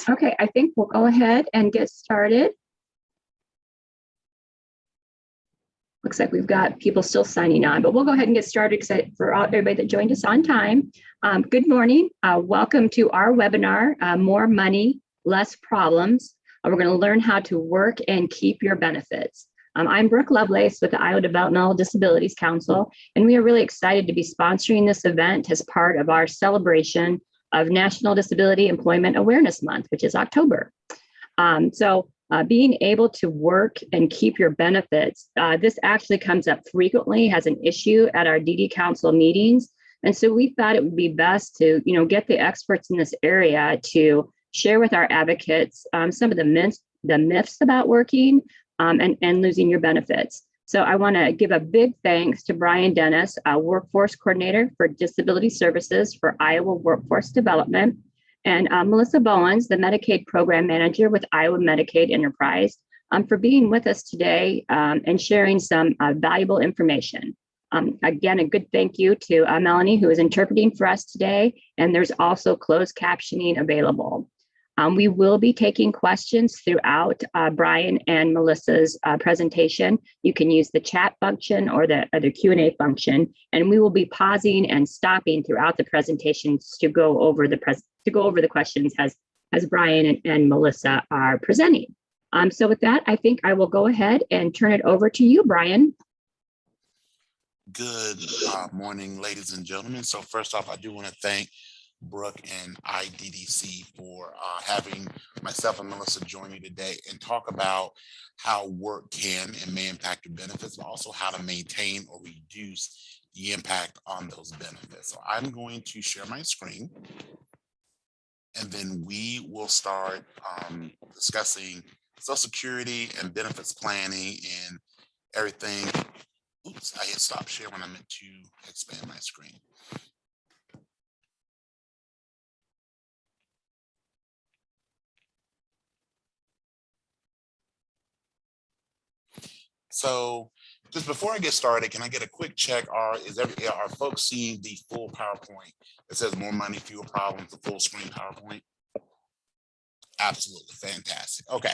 Okay, I think we'll go ahead and get started. Looks like we've got people still signing on, but we'll go ahead and get started for everybody that joined us on time. Good morning. Welcome to our webinar, More Money, Less Problems. We're going to learn how to work and keep your benefits. I'm Brooke Lovelace with the Iowa Developmental Disabilities Council, and we are really excited to be sponsoring this event as part of our celebration of National Disability Employment Awareness Month, which is October. Being able to work and keep your benefits, this actually comes up frequently as an issue at our DD Council meetings. And so we thought it would be best to, get the experts in this area to share with our advocates some of the myths about working and losing your benefits. So I want to give a big thanks to Brian Dennis, Workforce Coordinator for Disability Services for Iowa Workforce Development, and Melissa Boens, the Medicaid Program Manager with Iowa Medicaid Enterprise, for being with us today and sharing some valuable information. Again, a good thank you to Melanie, who is interpreting for us today, and there's also closed captioning available. We will be taking questions throughout Brian and Melissa's presentation. You can use the chat function or the Q&A function, and we will be pausing and stopping throughout the presentations to go over the questions as Brian and Melissa are presenting. So with that, I think I will go ahead and turn it over to you, Brian. Good morning, ladies and gentlemen. So first off, I do want to thank Brooke and IDDC for having myself and Melissa join you today and talk about how work can and may impact your benefits, but also how to maintain or reduce the impact on those benefits. So I'm going to share my screen, and then we will start discussing Social Security and benefits planning and everything. Oops, I hit stop share when I meant to expand my screen. So just before I get started, can I get a quick check? Are folks seeing the full PowerPoint that says more money, fewer problems, the full screen PowerPoint? Absolutely fantastic. Okay,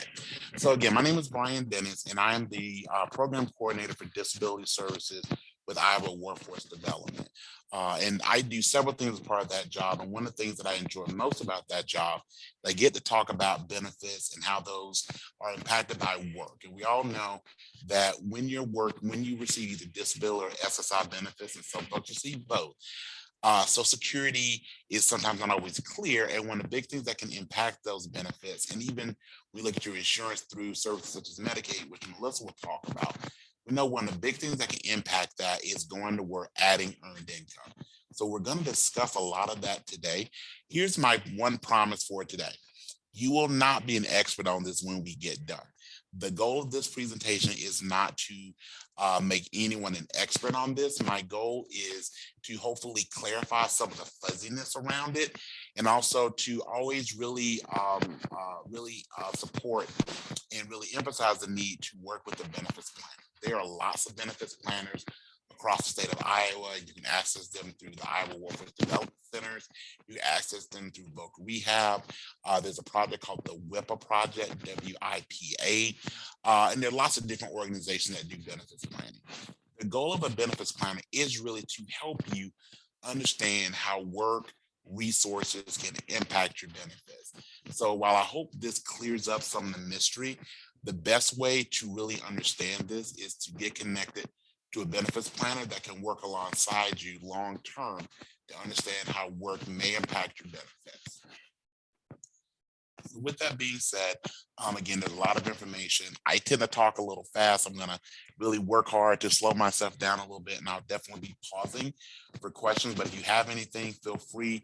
so again, my name is Brian Dennis, and I am the program coordinator for disability services with Iowa Workforce Development. And I do several things as part of that job. And one of the things that I enjoy most about that job, I get to talk about benefits and how those are impacted by work. And we all know that when you receive either disability or SSI benefits, and some folks receive both, Social Security is sometimes not always clear. And one of the big things that can impact those benefits, and even we look at your insurance through services such as Medicaid, which Melissa will talk about, we know one of the big things that can impact that is going to work, adding earned income. So we're going to discuss a lot of that today. Here's my one promise for today. You will not be an expert on this when we get done. The goal of this presentation is not to make anyone an expert on this. My goal is to hopefully clarify some of the fuzziness around it, and also to always really support and really emphasize the need to work with the benefits planner. There are lots of benefits planners across the state of Iowa. You can access them through the Iowa Workforce Development Centers. You can access them through Voc Rehab. There's a project called the WIPA project, WIPA. And there are lots of different organizations that do benefits planning. The goal of a benefits planner is really to help you understand how work resources can impact your benefits. So while I hope this clears up some of the mystery, the best way to really understand this is to get connected to a benefits planner that can work alongside you long term to understand how work may impact your benefits. So with that being said, again, there's a lot of information. I tend to talk a little fast. I'm going to really work hard to slow myself down a little bit, and I'll definitely be pausing for questions. But if you have anything, feel free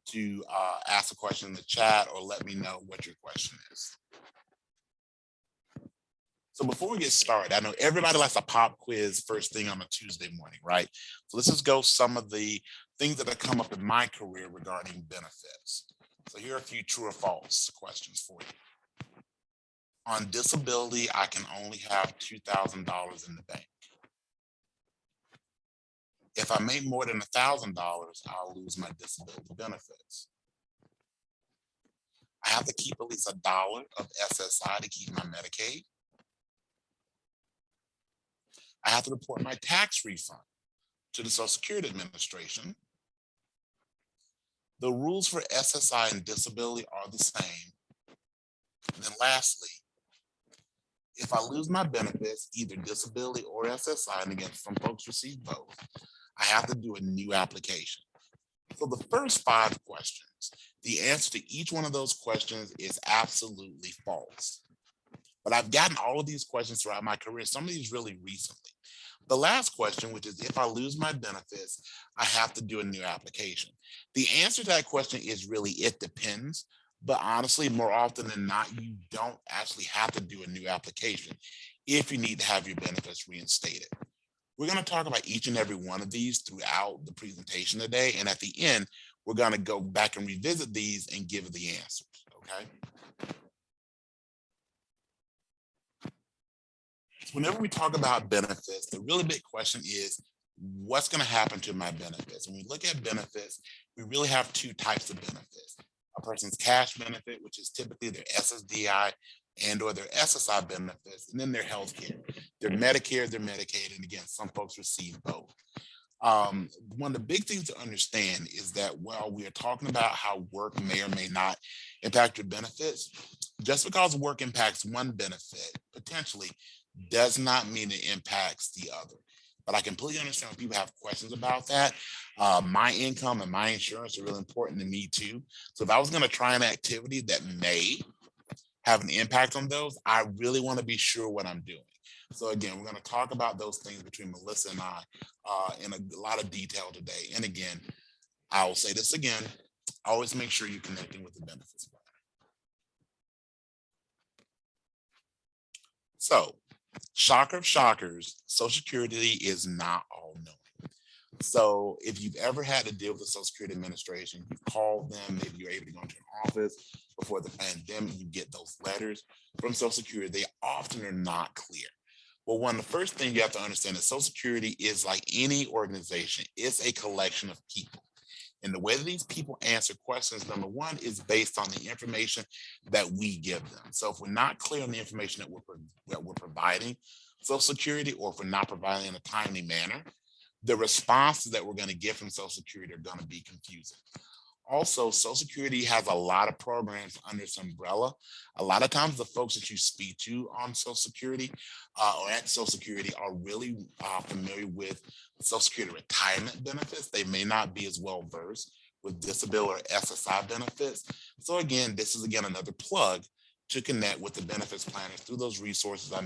to ask a question in the chat or let me know what your question is. So before we get started, I know everybody likes a pop quiz first thing on a Tuesday morning, right? So let's just go some of the things that have come up in my career regarding benefits. So here are a few true or false questions for you. On disability, I can only have $2,000 in the bank. If I make more than $1,000, I'll lose my disability benefits. I have to keep at least $1 of SSI to keep my Medicaid. I have to report my tax refund to the Social Security Administration. The rules for SSI and disability are the same. And then lastly, if I lose my benefits, either disability or SSI, and again, some folks receive both, I have to do a new application. So the first 5 questions, the answer to each one of those questions is absolutely false. But I've gotten all of these questions throughout my career, some of these really recently. The last question, which is if I lose my benefits, I have to do a new application. The answer to that question is really, it depends. But honestly, more often than not, you don't actually have to do a new application if you need to have your benefits reinstated. We're going to talk about each and every one of these throughout the presentation today. And at the end, we're going to go back and revisit these and give the answers, okay? Whenever we talk about benefits, the really big question is, what's going to happen to my benefits? When we look at benefits, we really have 2 types of benefits. A person's cash benefit, which is typically their SSDI and or their SSI benefits, and then their health care, their Medicare, their Medicaid, and again, some folks receive both. One of the big things to understand is that while we are talking about how work may or may not impact your benefits, just because work impacts one benefit potentially does not mean it impacts the other. But I completely understand when people have questions about that. My income and my insurance are really important to me too. So if I was going to try an activity that may have an impact on those, I really want to be sure what I'm doing. So again, we're going to talk about those things between Melissa and I in a lot of detail today. And again, I will say this again, always make sure you're connecting with the benefits plan. So, shocker of shockers, Social Security is not all knowing. So if you've ever had to deal with the Social Security Administration, you called them, maybe you're able to go into an office before the pandemic, you get those letters from Social Security, they often are not clear. Well, one of the first things you have to understand is Social Security is like any organization, it's a collection of people. And the way that these people answer questions, number one, is based on the information that we give them. So if we're not clear on the information that we're providing Social Security, or if we're not providing in a timely manner, the responses that we're going to get from Social Security are going to be confusing. Also, Social Security has a lot of programs under its umbrella. A lot of times the folks that you speak to on Social Security or at Social Security are really familiar with Social Security retirement benefits. They may not be as well versed with disability or SSI benefits. So again, this is again another plug to connect with the benefits planners through those resources I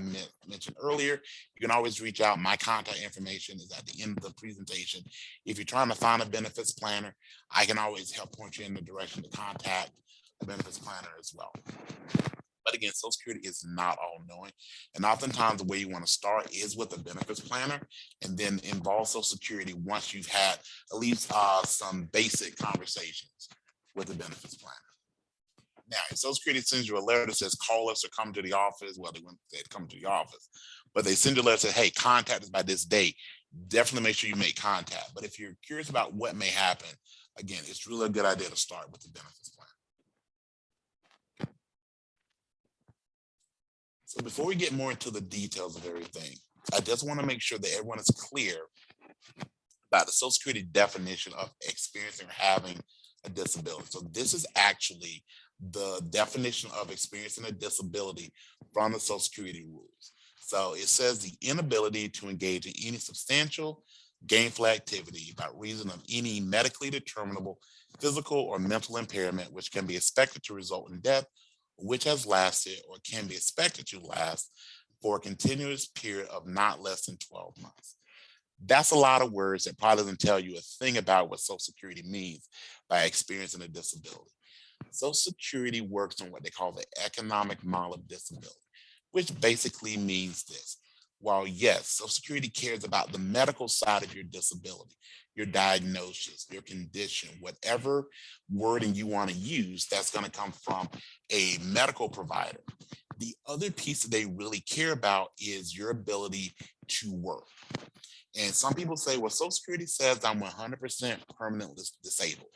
mentioned earlier. You can always reach out. My contact information is at the end of the presentation. If you're trying to find a benefits planner, I can always help point you in the direction to contact a benefits planner as well. But again, Social Security is not all knowing. And oftentimes the way you want to start is with a benefits planner and then involve Social Security once you've had at least some basic conversations with the benefits planner. Now, if Social Security sends you a letter that says call us or come to the office, well, they wouldn't say come to the office, but they send you a letter that says, hey, contact us by this date, definitely make sure you make contact. But if you're curious about what may happen, again, it's really a good idea to start with the benefits plan. So before we get more into the details of everything, I just want to make sure that everyone is clear about the Social Security definition of experiencing or having a disability. So this is actually the definition of experiencing a disability from the Social Security rules. So it says the inability to engage in any substantial gainful activity by reason of any medically determinable physical or mental impairment, which can be expected to result in death, which has lasted or can be expected to last for a continuous period of not less than 12 months. That's a lot of words that probably doesn't tell you a thing about what Social Security means by experiencing a disability. Social Security works on what they call the economic model of disability, which basically means this. While yes, Social Security cares about the medical side of your disability, your diagnosis, your condition, whatever wording you want to use, that's going to come from a medical provider. The other piece that they really care about is your ability to work. And some people say, well, Social Security says I'm 100% permanently disabled.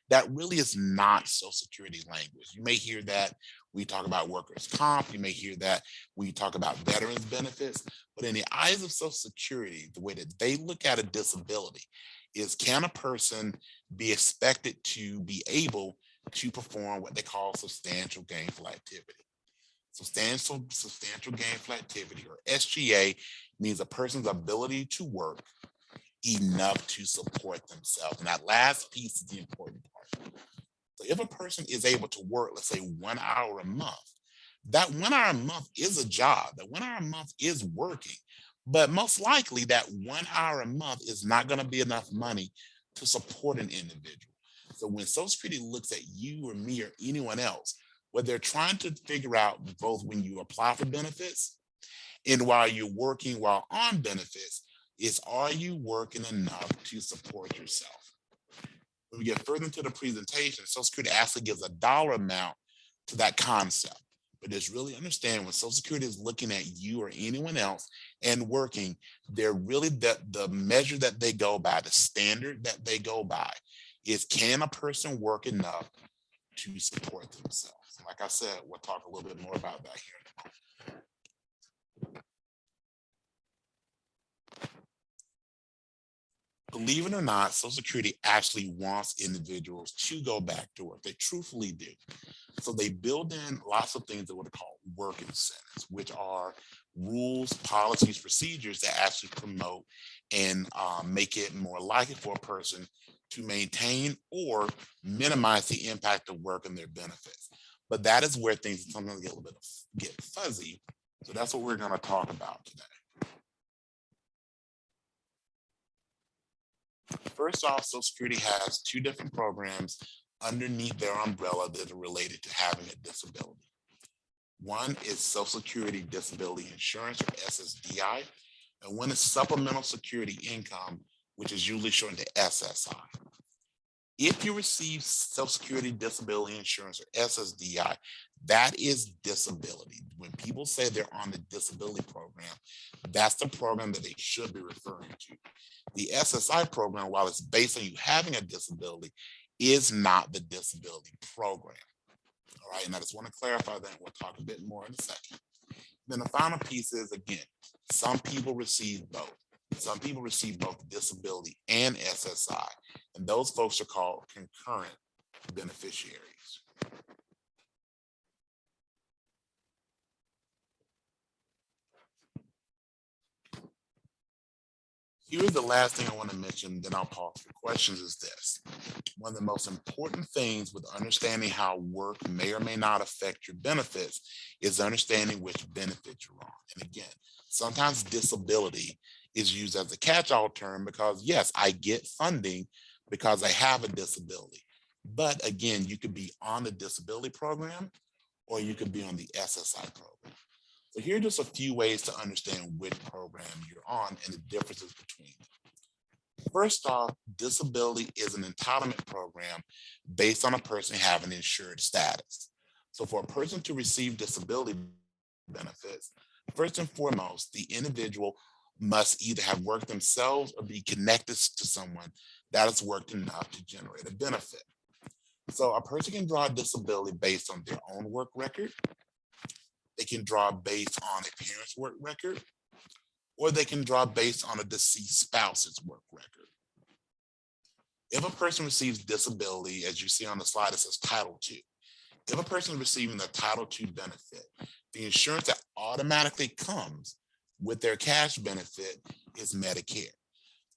That really is not Social Security language. You may hear that we talk about workers' comp. You may hear that we talk about veterans benefits. But in the eyes of Social Security, the way that they look at a disability is, can a person be expected to be able to perform what they call substantial gainful activity? Substantial gainful activity, or SGA, means a person's ability to work enough to support themselves. And that last piece is the important part. So if a person is able to work, let's say 1 hour a month, that 1 hour a month is a job. That 1 hour a month is working. But most likely that 1 hour a month is not going to be enough money to support an individual. So when Social Security looks at you or me or anyone else, what they're trying to figure out, both when you apply for benefits and while you're working while on benefits, is, are you working enough to support yourself? When we get further into the presentation, Social Security actually gives a dollar amount to that concept. But just really understand, when Social Security is looking at you or anyone else and working, they're really, the measure that they go by, the standard that they go by, is, can a person work enough to support themselves? Like I said, we'll talk a little bit more about that here. Believe it or not, Social Security actually wants individuals to go back to work. They truthfully do. So they build in lots of things that what are called work incentives, which are rules, policies, procedures that actually promote and make it more likely for a person to maintain or minimize the impact of work and their benefits. But that is where things sometimes get a little bit fuzzy. So that's what we're going to talk about today. First off, Social Security has two different programs underneath their umbrella that are related to having a disability. One is Social Security Disability Insurance, or SSDI, and one is Supplemental Security Income, which is usually shortened to SSI. If you receive Social Security Disability Insurance, or SSDI, that is disability. When people say they're on the disability program, that's the program that they should be referring to. The SSI program, while it's based on you having a disability, is not the disability program. All right, and I just want to clarify that. We'll talk a bit more in a second. Then the final piece is, again, some people receive both. Some people receive both disability and SSI, and those folks are called concurrent beneficiaries. Here's the last thing I want to mention, then I'll pause for questions, is this. One of the most important things with understanding how work may or may not affect your benefits is understanding which benefit you're on. And again, sometimes disability is used as a catch-all term because, yes, I get funding because I have a disability. But again, you could be on the disability program or you could be on the SSI program. So here are just a few ways to understand which program you're on and the differences between them. First off, disability is an entitlement program based on a person having insured status. So for a person to receive disability benefits, first and foremost, the individual must either have worked themselves or be connected to someone that has worked enough to generate a benefit. So a person can draw a disability based on their own work record. They can draw based on a parent's work record, or they can draw based on a deceased spouse's work record. If a person receives disability, as you see on the slide, it says Title II. If a person is receiving the Title II benefit, the insurance that automatically comes with their cash benefit is Medicare.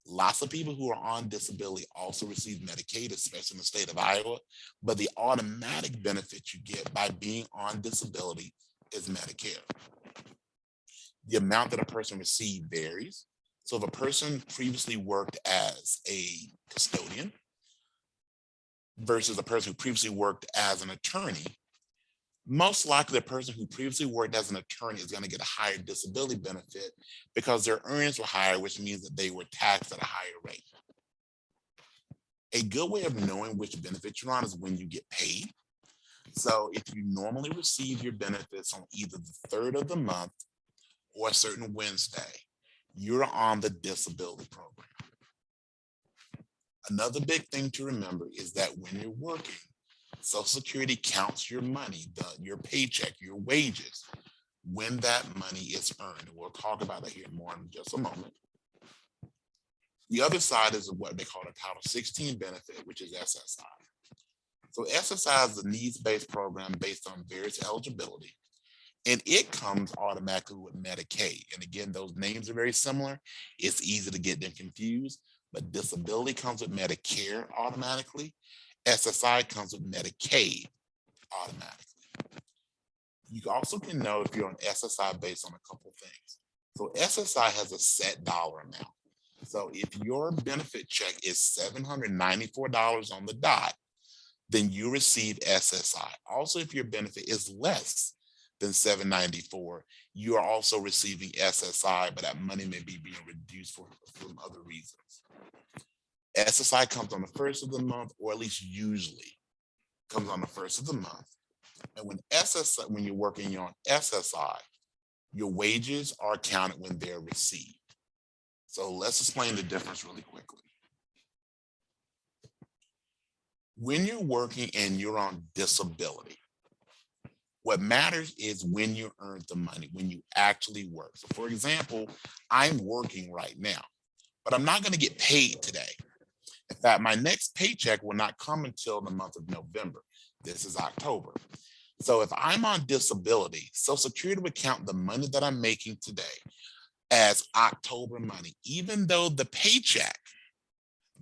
Lots of people who are on disability also receive Medicaid, especially in the state of Iowa, but the automatic benefit you get by being on disability is Medicare. The amount that a person receives varies. So if a person previously worked as a custodian versus a person who previously worked as an attorney, most likely the person who previously worked as an attorney is going to get a higher disability benefit because their earnings were higher, which means that they were taxed at a higher rate. A good way of knowing which benefit you're on is when you get paid. So if you normally receive your benefits on either the 3rd of the month or a certain Wednesday, you're on the disability program. Another big thing to remember is that when you're working, Social Security counts your money, your paycheck, your wages, when that money is earned. We'll talk about it here more in just a moment. The other side is what they call a Title 16 benefit, which is SSI. So SSI is a needs-based program based on various eligibility, and it comes automatically with Medicaid. And again, those names are very similar. It's easy to get them confused, but disability comes with Medicare automatically. SSI comes with Medicaid automatically. You also can know if you're on SSI based on a couple things. So SSI has a set dollar amount. So if your benefit check is $794 on the dot, then you receive SSI. Also, if your benefit is less than $794, you are also receiving SSI, but that money may be being reduced for other reasons. SSI comes on the first of the month, or at least usually comes on the first of the month. And when you're working, you're on SSI, your wages are counted when they're received. So let's explain the difference really quickly. When you're working and you're on disability, what matters is when you earn the money, when you actually work. So for example, I'm working right now, but I'm not going to get paid today. In fact, my next paycheck will not come until the month of November. This is October. So if I'm on disability, Social Security would count the money that I'm making today as October money, even though the paycheck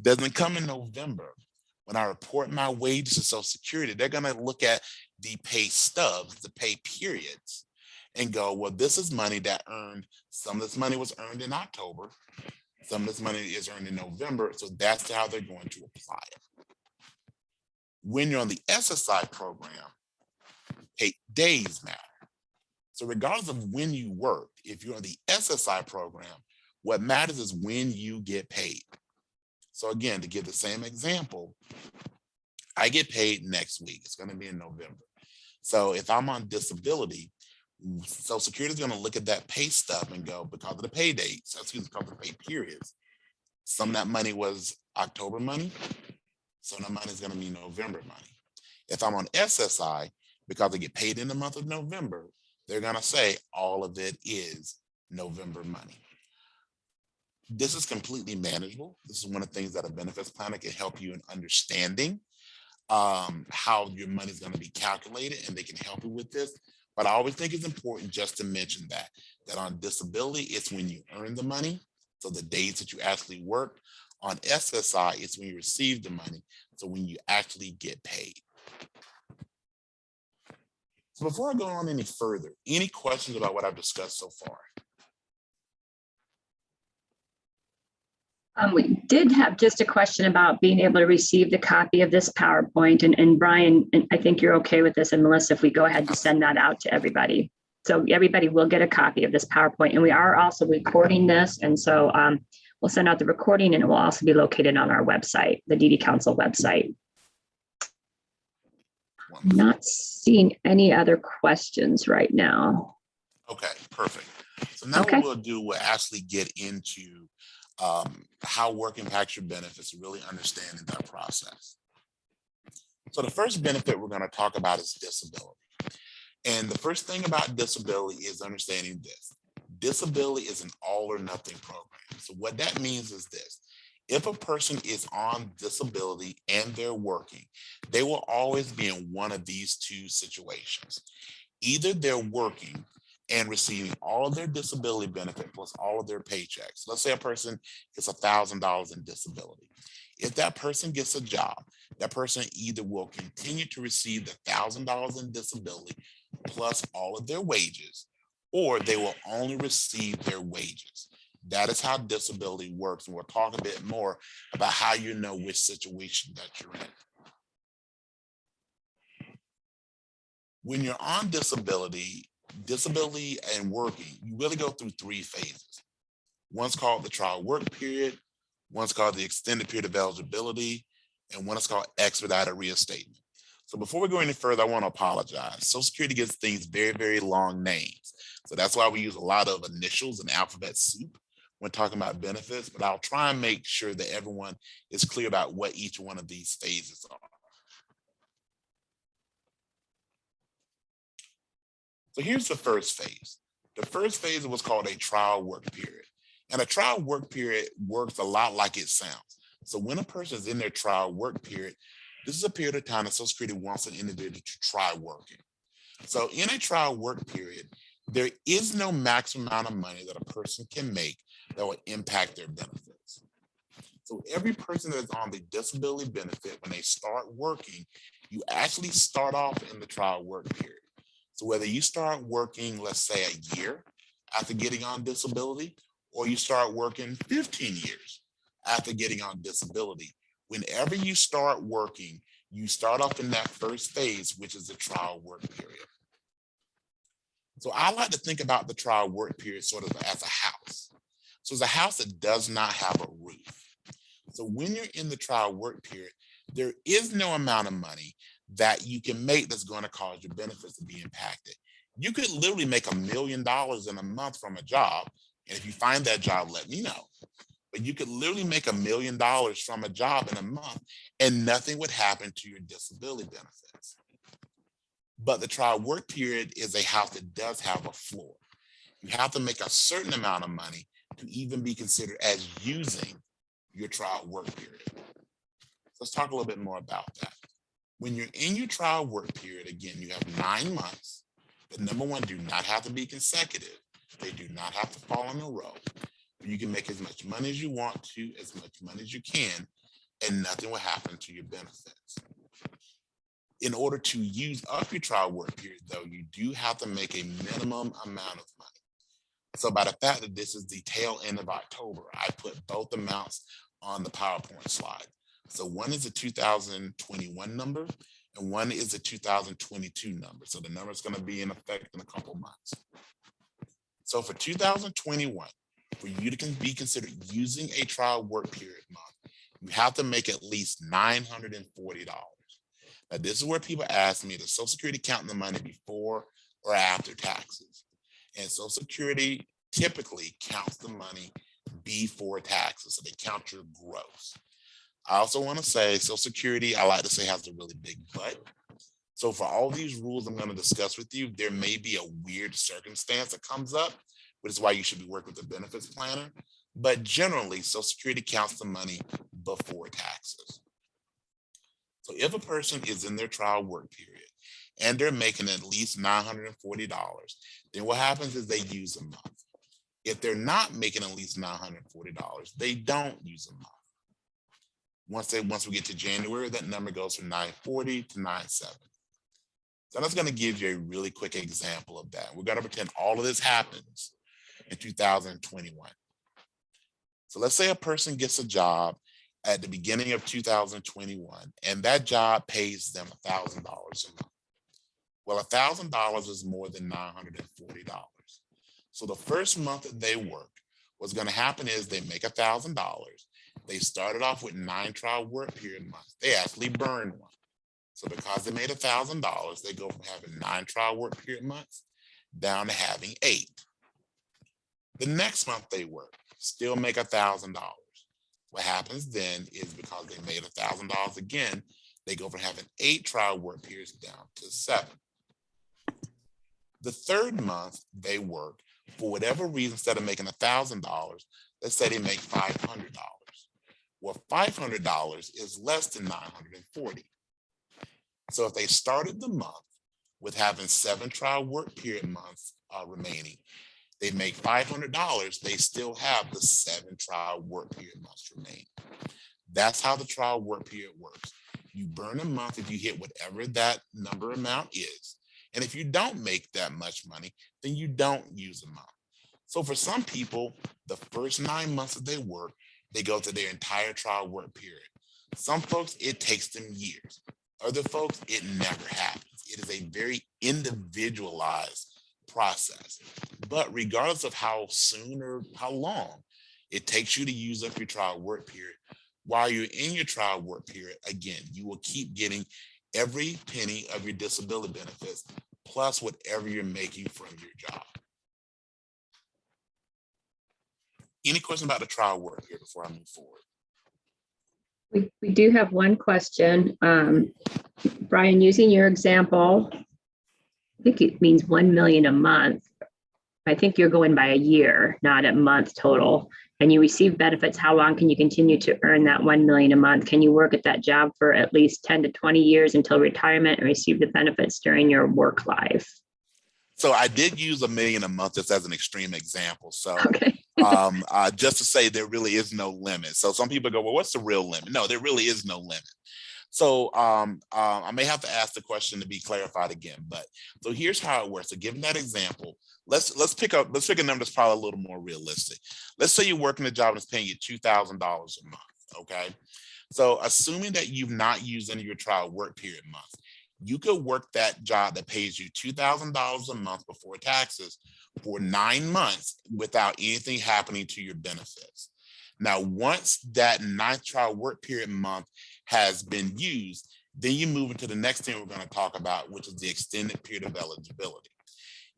doesn't come in November. When I report my wages to Social Security, they're going to look at the pay stubs, the pay periods, and go, well, this is money that earned, some of this money was earned in October, some of this money is earned in November, so that's how they're going to apply it. When you're on the SSI program, days matter. So regardless of when you work, if you're on the SSI program, what matters is when you get paid. So again, to give the same example, I get paid next week. It's going to be in November. So if I'm on disability, Social Security is going to look at that pay stub and go, because of the pay dates, because of the pay periods, some of that money was October money, some of that money is going to be November money. If I'm on SSI, because I get paid in the month of November, they're going to say all of it is November money. This is completely manageable. This is one of the things that a benefits planner can help you in understanding how your money is going to be calculated, and they can help you with this. But I always think it's important just to mention that on disability, it's when you earn the money, so the days that you actually work. On SSI, it's when you receive the money, so when you actually get paid. So before I go on any further, any questions about what I've discussed so far? We did have just a question about being able to receive the copy of this PowerPoint, and Brian, and I think you're okay with this, and Melissa, if we go ahead and send that out to everybody. So everybody will get a copy of this PowerPoint, and we are also recording this, and so we'll send out the recording, and it will also be located on our website, the DD Council website. I'm not seeing any other questions right now. Okay, perfect. So now what we'll do, we'll actually get into how work impacts your benefits, really understanding that process. So the first benefit we're going to talk about is disability. And the first thing about disability is understanding this. Disability is an all or nothing program. So what that means is this. If a person is on disability and they're working, they will always be in one of these two situations. Either they're working and receiving all of their disability benefit plus all of their paychecks. Let's say a person gets $1,000 in disability. If that person gets a job, that person either will continue to receive the $1,000 in disability plus all of their wages, or they will only receive their wages. That is how disability works. And we'll talk a bit more about how you know which situation that you're in. When you're on disability and working, you really go through three phases. One's called the trial work period, one's called the extended period of eligibility, and one is called expedited reinstatement. So before we go any further, I want to apologize. Social Security gives things very, very long names. So that's why we use a lot of initials and alphabet soup when talking about benefits, but I'll try and make sure that everyone is clear about what each one of these phases are. So here's the first phase. The first phase is what's called a trial work period. And a trial work period works a lot like it sounds. So when a person is in their trial work period, this is a period of time that Social Security wants an individual to try working. So in a trial work period, there is no maximum amount of money that a person can make that will impact their benefits. So every person that is on the disability benefit, when they start working, you actually start off in the trial work period. So whether you start working, let's say a year after getting on disability, or you start working 15 years after getting on disability, whenever you start working, you start off in that first phase, which is the trial work period. So I like to think about the trial work period sort of as a house. So it's a house that does not have a roof. So when you're in the trial work period, there is no amount of money that you can make that's going to cause your benefits to be impacted. You could literally make $1 million in a month from a job. And if you find that job, let me know. But you could literally make $1 million from a job in a month and nothing would happen to your disability benefits. But the trial work period is a house that does have a floor. You have to make a certain amount of money to even be considered as using your trial work period. Let's talk a little bit more about that. When you're in your trial work period, again, you have 9 months. But number one, do not have to be consecutive. They do not have to fall in a row. You can make as much money as you want to, as much money as you can, and nothing will happen to your benefits. In order to use up your trial work period, though, you do have to make a minimum amount of money. So by the fact that this is the tail end of October, I put both amounts on the PowerPoint slide. So one is a 2021 number and one is a 2022 number. So the number is going to be in effect in a couple months. So for 2021, for you to be considered using a trial work period month, you have to make at least $940. Now, this is where people ask me, does Social Security count the money before or after taxes? And Social Security typically counts the money before taxes, so they count your gross. I also want to say Social Security, I like to say, has a really big butt. So for all these rules I'm going to discuss with you, there may be a weird circumstance that comes up, which is why you should be working with a benefits planner. But generally, Social Security counts the money before taxes. So if a person is in their trial work period and they're making at least $940, then what happens is they use a month. If they're not making at least $940, they don't use a month. Once we get to January, that number goes from 940 to 970. So I'm just going to give you a really quick example of that. We're going to pretend all of this happens in 2021. So let's say a person gets a job at the beginning of 2021, and that job pays them $1,000 a month. Well, $1,000 is more than $940. So the first month that they work, what's going to happen is they make $1,000. They started off with 9 trial work period months. They actually burned one. So because they made $1,000, they go from having 9 trial work period months down to having 8. The next month they work, still make $1,000. What happens then is because they made $1,000 again, they go from having 8 trial work periods down to 7. The third month they work, for whatever reason, instead of making $1,000, let's say they make $500. Well, $500 is less than $940. So if they started the month with having 7 trial work period months remaining, they make $500, they still have the 7 trial work period months remaining. That's how the trial work period works. You burn a month if you hit whatever that number amount is. And if you don't make that much money, then you don't use a month. So for some people, the first 9 months that they work, they go to their entire trial work period. Some folks, it takes them years. Other folks, it never happens. It is a very individualized process. But regardless of how soon or how long it takes you to use up your trial work period, while you're in your trial work period, again, you will keep getting every penny of your disability benefits plus whatever you're making from your job. Any question about the trial work here before I move forward? We do have one question. Brian, using your example, I think it means 1 million a month. I think you're going by a year, not a month total. And you receive benefits. How long can you continue to earn that 1 million a month? Can you work at that job for at least 10 to 20 years until retirement and receive the benefits during your work life? So I did use 1 million a month just as an extreme example. So Okay. just to say there really is no limit. So some people go, well, what's the real limit? No, there really is no limit. So I may have to ask the question to be clarified again, but so here's how it works. So given that example, let's pick a number that's probably a little more realistic. Let's say you're working a job that's paying you $2,000 a month. Okay. So assuming that you've not used any of your trial work period month, you could work that job that pays you $2,000 a month before taxes for 9 months without anything happening to your benefits. Now, once that 9th trial work period month has been used, then you move into the next thing we're going to talk about, which is the extended period of eligibility.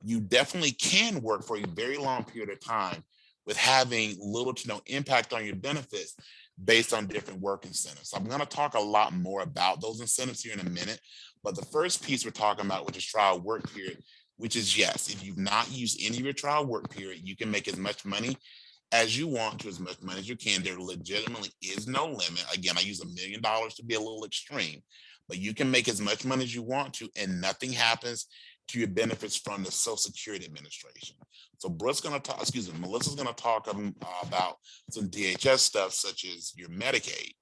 You definitely can work for a very long period of time with having little to no impact on your benefits based on different work incentives. So I'm going to talk a lot more about those incentives here in a minute, but the first piece we're talking about, which is trial work period, which is yes, if you've not used any of your trial work period, you can make as much money as you want to, as much money as you can. There legitimately is no limit. Again, I use $1 million to be a little extreme, but you can make as much money as you want to, and nothing happens to your benefits from the Social Security Administration. So Melissa's going to talk about some DHS stuff, such as your Medicaid.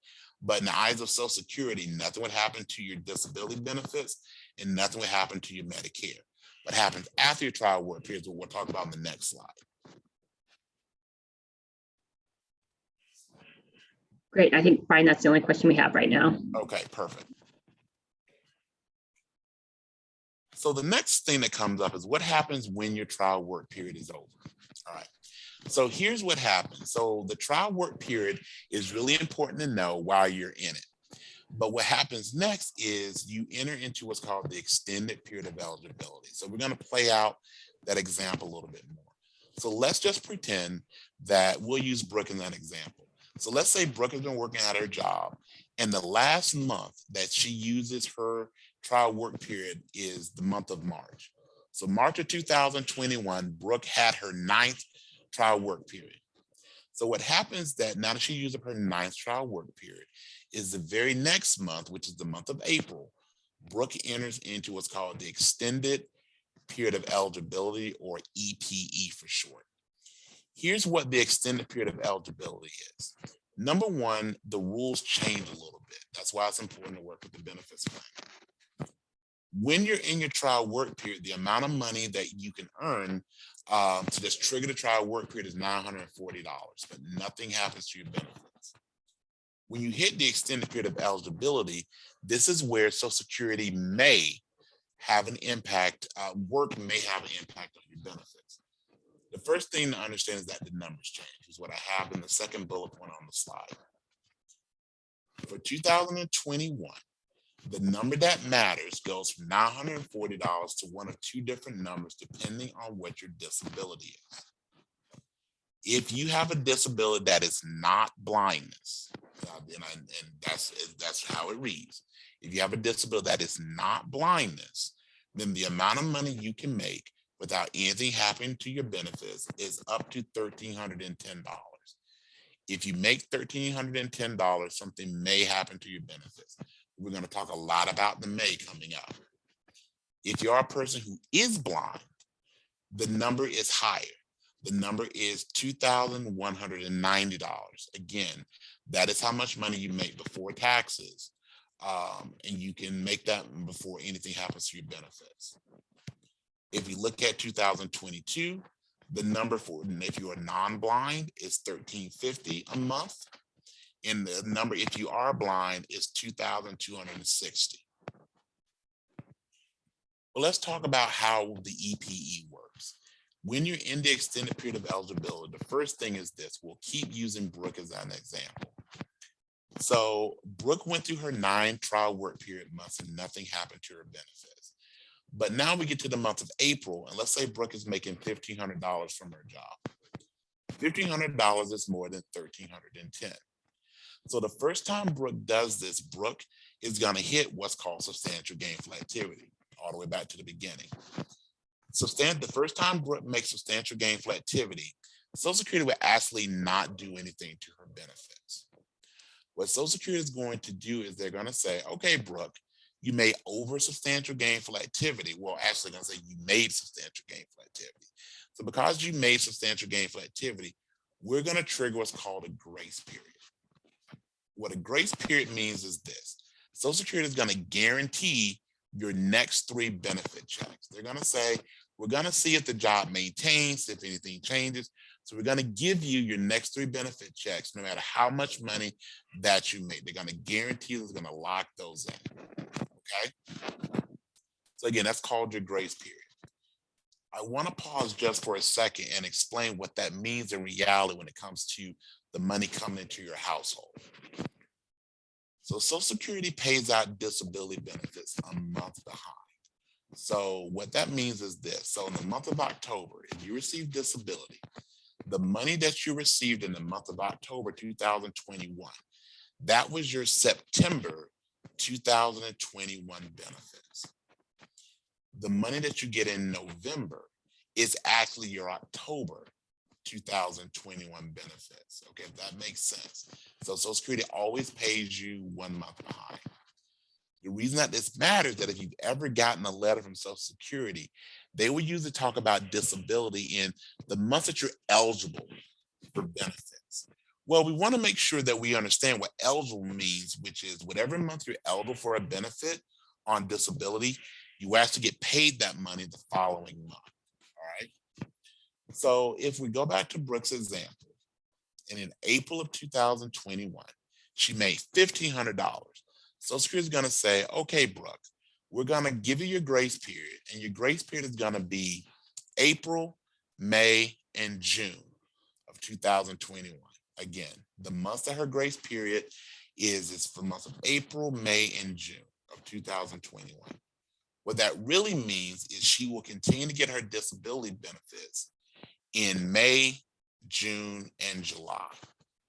But in the eyes of Social Security, nothing would happen to your disability benefits, and nothing would happen to your Medicare. What happens after your trial work period is what we'll talk about in the next slide. Great. I think, Brian, that's the only question we have right now. Okay, perfect. So the next thing that comes up is what happens when your trial work period is over. All right. So here's what happens. So the trial work period is really important to know while you're in it. But what happens next is you enter into what's called the extended period of eligibility. So we're going to play out that example a little bit more. So let's just pretend that we'll use Brooke in that example. So let's say Brooke has been working at her job, and the last month that she uses her trial work period is the month of March. So March of 2021, Brooke had her 9th trial work period. So what happens that now that she used up her 9th trial work period is the very next month, which is the month of April, Brooke enters into what's called the extended period of eligibility, or EPE for short. Here's what the extended period of eligibility is. Number one, the rules change a little bit. That's why it's important to work with the benefits plan. When you're in your trial work period, the amount of money that you can earn to just trigger the trial work period is $940, but nothing happens to your benefits. When you hit the extended period of eligibility, this is where Social Security may have an impact, work may have an impact on your benefits. The first thing to understand is that the numbers change, is what I have in the second bullet point on the slide. For 2021, the number that matters goes from $940 to one of two different numbers depending on what your disability is. If you have a disability that is not blindness, and that's how it reads. If you have a disability that is not blindness, then the amount of money you can make without anything happening to your benefits is up to $1,310. If you make $1,310, something may happen to your benefits. We're going to talk a lot about the may coming up. If you're a person who is blind, the number is higher. The number is $2,190. Again, that is how much money you make before taxes. And you can make that before anything happens to your benefits. If you look at 2022, the number for, if you are non-blind, is $1,350 a month. And the number, if you are blind, is $2,260. Well, let's talk about how the EPE works. When you're in the extended period of eligibility, the first thing is this. We'll keep using Brooke as an example. So Brooke went through her 9 trial work period months and nothing happened to her benefits. But now we get to the month of April, and let's say Brooke is making $1,500 from her job. $1,500 is more than $1,310. So the first time Brooke does this, Brooke is going to hit what's called substantial gainful activity, all the way back to the beginning. The first time Brooke makes substantial gainful activity, Social Security will actually not do anything to her benefits. What Social Security is going to do is they're going to say, okay, Brooke, you made over substantial gainful activity. Well, actually going to say you made substantial gainful activity. So because you made substantial gainful activity, we're going to trigger what's called a grace period. What a grace period means is this. Social Security is going to guarantee your next 3 benefit checks. They're going to say, we're going to see if the job maintains, if anything changes. So we're going to give you your next 3 benefit checks, no matter how much money that you make. They're going to guarantee they're going to lock those in. Okay. So again, that's called your grace period. I want to pause just for a second and explain what that means in reality when it comes to the money coming into your household. So Social Security pays out disability benefits a month behind. So what that means is this. So in the month of October, if you receive disability, the money that you received in the month of October 2021, that was your September 2021 benefits. The money that you get in November is actually your October 2021 benefits. Okay, if that makes sense. So Social Security always pays you 1 month behind. The reason that this matters is that if you've ever gotten a letter from Social Security, they would usually talk about disability in the months that you're eligible for benefits. Well, we want to make sure that we understand what eligible means, which is whatever month you're eligible for a benefit on disability, you actually get paid that money the following month. All right. So if we go back to Brooke's example, and in April of 2021, she made $1,500. Social Security is going to say, okay, Brooke, we're going to give you your grace period, and your grace period is going to be April, May, and June of 2021. Again, the months that her grace period is for the months of April, May, and June of 2021. What that really means is she will continue to get her disability benefits in May, June, and July.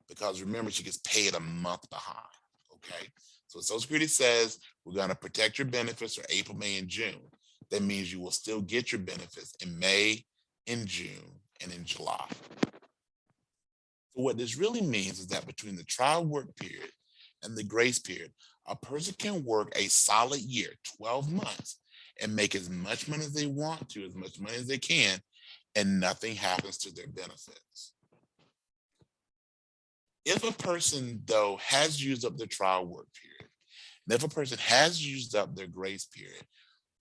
Because remember, she gets paid a month behind, okay? So Social Security says, we're gonna protect your benefits for April, May, and June. That means you will still get your benefits in May, in June, and in July. So what this really means is that between the trial work period and the grace period, a person can work a solid year, 12 months, and make as much money as they want to, as much money as they can, and nothing happens to their benefits. If a person, though, has used up their trial work period, and if a person has used up their grace period,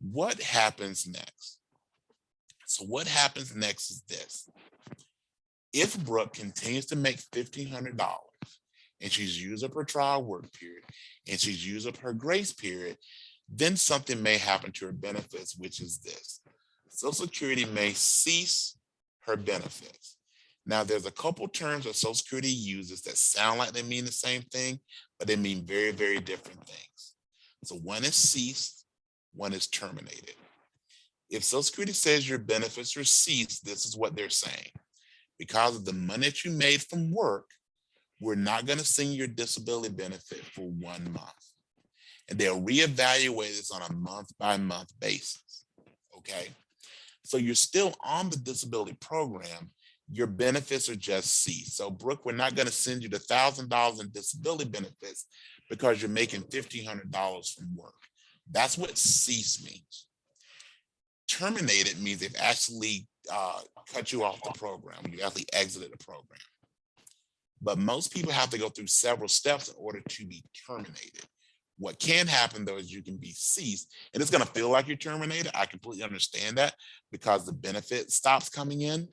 what happens next? So what happens next is this. If Brooke continues to make $1,500 and she's used up her trial work period and she's used up her grace period, then something may happen to her benefits, which is this. Social Security may cease her benefits. Now, there's a couple terms that Social Security uses that sound like they mean the same thing, but they mean very, very different things. So one is ceased, one is terminated. If Social Security says your benefits are ceased, this is what they're saying. Because of the money that you made from work, we're not going to send you your disability benefit for 1 month. And they'll reevaluate this on a month-by-month basis, okay? So you're still on the disability program, your benefits are just ceased. So Brooke, we're not going to send you the $1,000 in disability benefits because you're making $1,500 from work. That's what cease means. Terminated means they've actually cut you off the program. You actually exited the program. But most people have to go through several steps in order to be terminated. What can happen, though, is you can be ceased, and it's going to feel like you're terminated. I completely understand that because the benefit stops coming in,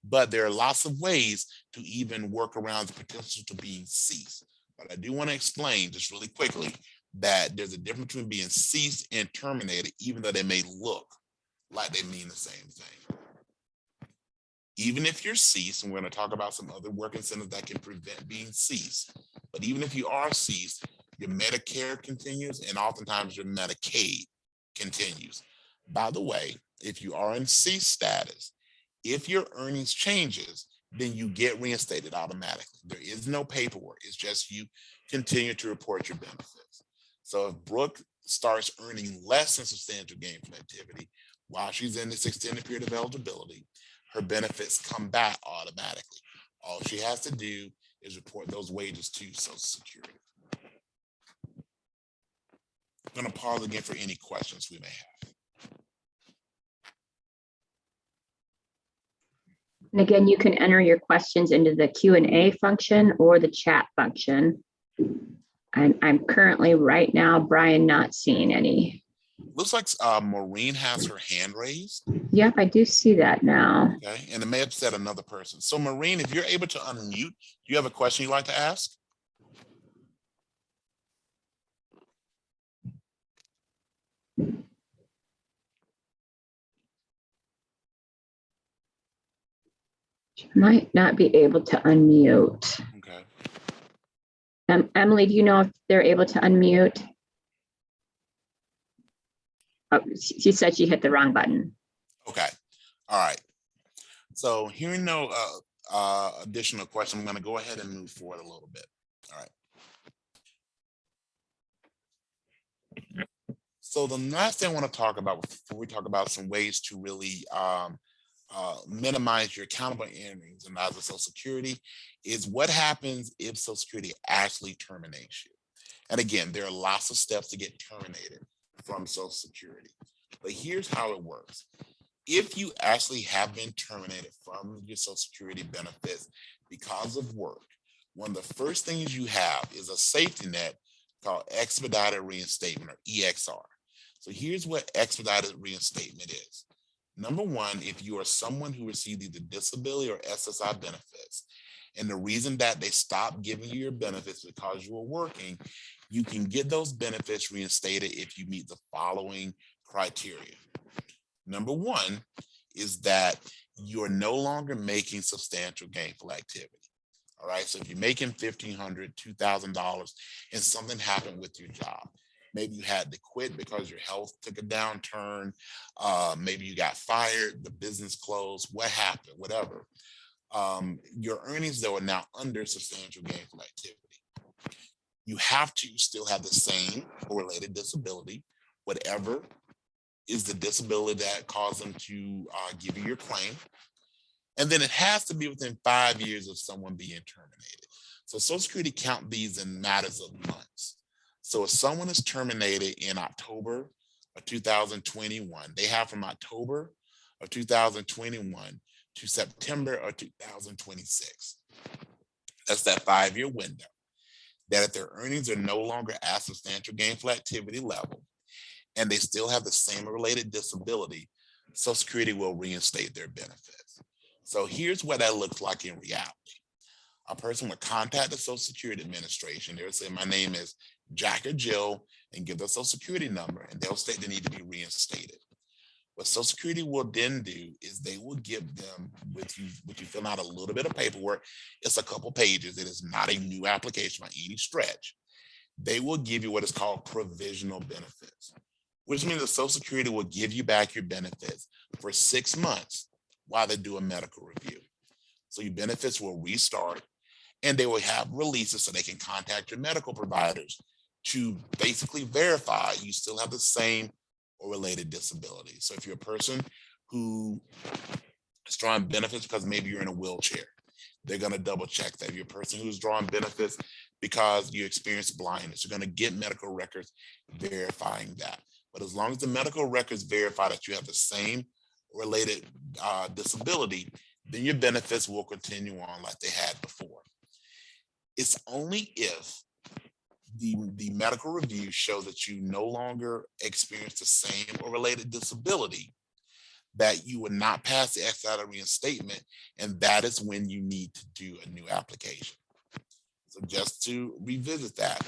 but there are lots of ways to even work around the potential to being ceased. But I do want to explain just really quickly that there's a difference between being ceased and terminated, even though they may look like they mean the same thing. Even if you're ceased, and we're going to talk about some other work incentives that can prevent being ceased, but even if you are ceased, your Medicare continues, and oftentimes your Medicaid continues. By the way, if you are in cease status, if your earnings changes, then you get reinstated automatically. There is no paperwork. It's just you continue to report your benefits. So if Brooke starts earning less than substantial gainful activity while she's in this extended period of eligibility, her benefits come back automatically. All she has to do is report those wages to Social Security. I'm going to pause again for any questions we may have. And again, you can enter your questions into the Q&A function or the chat function. I'm currently right now, Brian, not seeing any. Looks like Maureen has her hand raised. Yep, I do see that now. Okay, and it may have said another person. So Maureen, if you're able to unmute, do you have a question you'd like to ask? She might not be able to unmute. Okay. Emily, do you know if they're able to unmute? Oh, she said she hit the wrong button. Okay. All right. So hearing no additional question, I'm going to go ahead and move forward a little bit. All right. So the last thing I want to talk about before we talk about some ways to really minimize your accountable earnings and as a Social Security is what happens if Social Security actually terminates you. And again, there are lots of steps to get terminated from Social Security. But here's how it works. If you actually have been terminated from your Social Security benefits because of work, one of the first things you have is a safety net called Expedited Reinstatement, or EXR. So here's what Expedited Reinstatement is. Number one, if you are someone who received either disability or SSI benefits, and the reason that they stopped giving you your benefits because you were working, you can get those benefits reinstated if you meet the following criteria. Number one is that you're no longer making substantial gainful activity. All right, so if you're making $1,500, $2,000 and something happened with your job, maybe you had to quit because your health took a downturn, maybe you got fired, the business closed, what happened, whatever. Your earnings, though, are now under substantial gainful activity. You have to still have the same or related disability, whatever is the disability that caused them to give you your claim. And then it has to be within 5 years of someone being terminated. So Social Security count these in matters of months. So if someone is terminated in October of 2021, they have from October of 2021 to September of 2026. That's that 5-year window. That if their earnings are no longer at substantial gainful activity level, and they still have the same related disability, Social Security will reinstate their benefits. So here's what that looks like in reality. A person would contact the Social Security Administration. They would say, my name is Jack or Jill, and give the Social Security number, and they'll state they need to be reinstated. What Social Security will then do is they will give them, with you fill out a little bit of paperwork. It's a couple pages. It is not a new application by any stretch. They will give you what is called provisional benefits, which means the Social Security will give you back your benefits for 6 months while they do a medical review. So your benefits will restart, and they will have releases so they can contact your medical providers to basically verify you still have the same or related disability. So if you're a person who is drawing benefits because maybe you're in a wheelchair, they're going to double check that. If you're a person who's drawing benefits because you experience blindness, you're going to get medical records verifying that. But as long as the medical records verify that you have the same related disability, then your benefits will continue on like they had before. It's only if the medical review shows that you no longer experience the same or related disability that you would not pass the expedited reinstatement, and that is when you need to do a new application. So just to revisit that,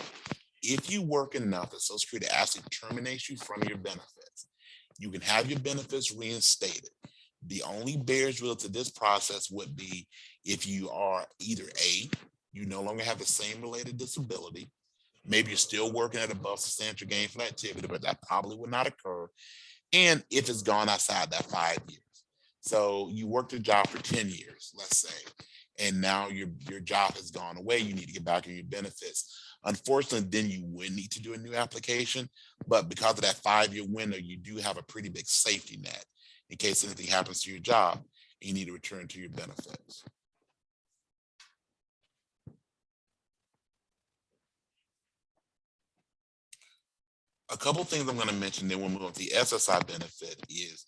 if you work enough that Social Security actually terminates you from your benefits, you can have your benefits reinstated. The only barriers related to this process would be if you are either A, you no longer have the same related disability, maybe you're still working at above substantial gainful activity, but that probably would not occur, and if it's gone outside that 5 years. So you worked a job for 10 years, let's say, and now your job has gone away, you need to get back on your benefits. Unfortunately, then you would need to do a new application, but because of that 5-year window, you do have a pretty big safety net in case anything happens to your job and you need to return to your benefits. A couple things I'm going to mention, then we'll move on to the SSI benefit, is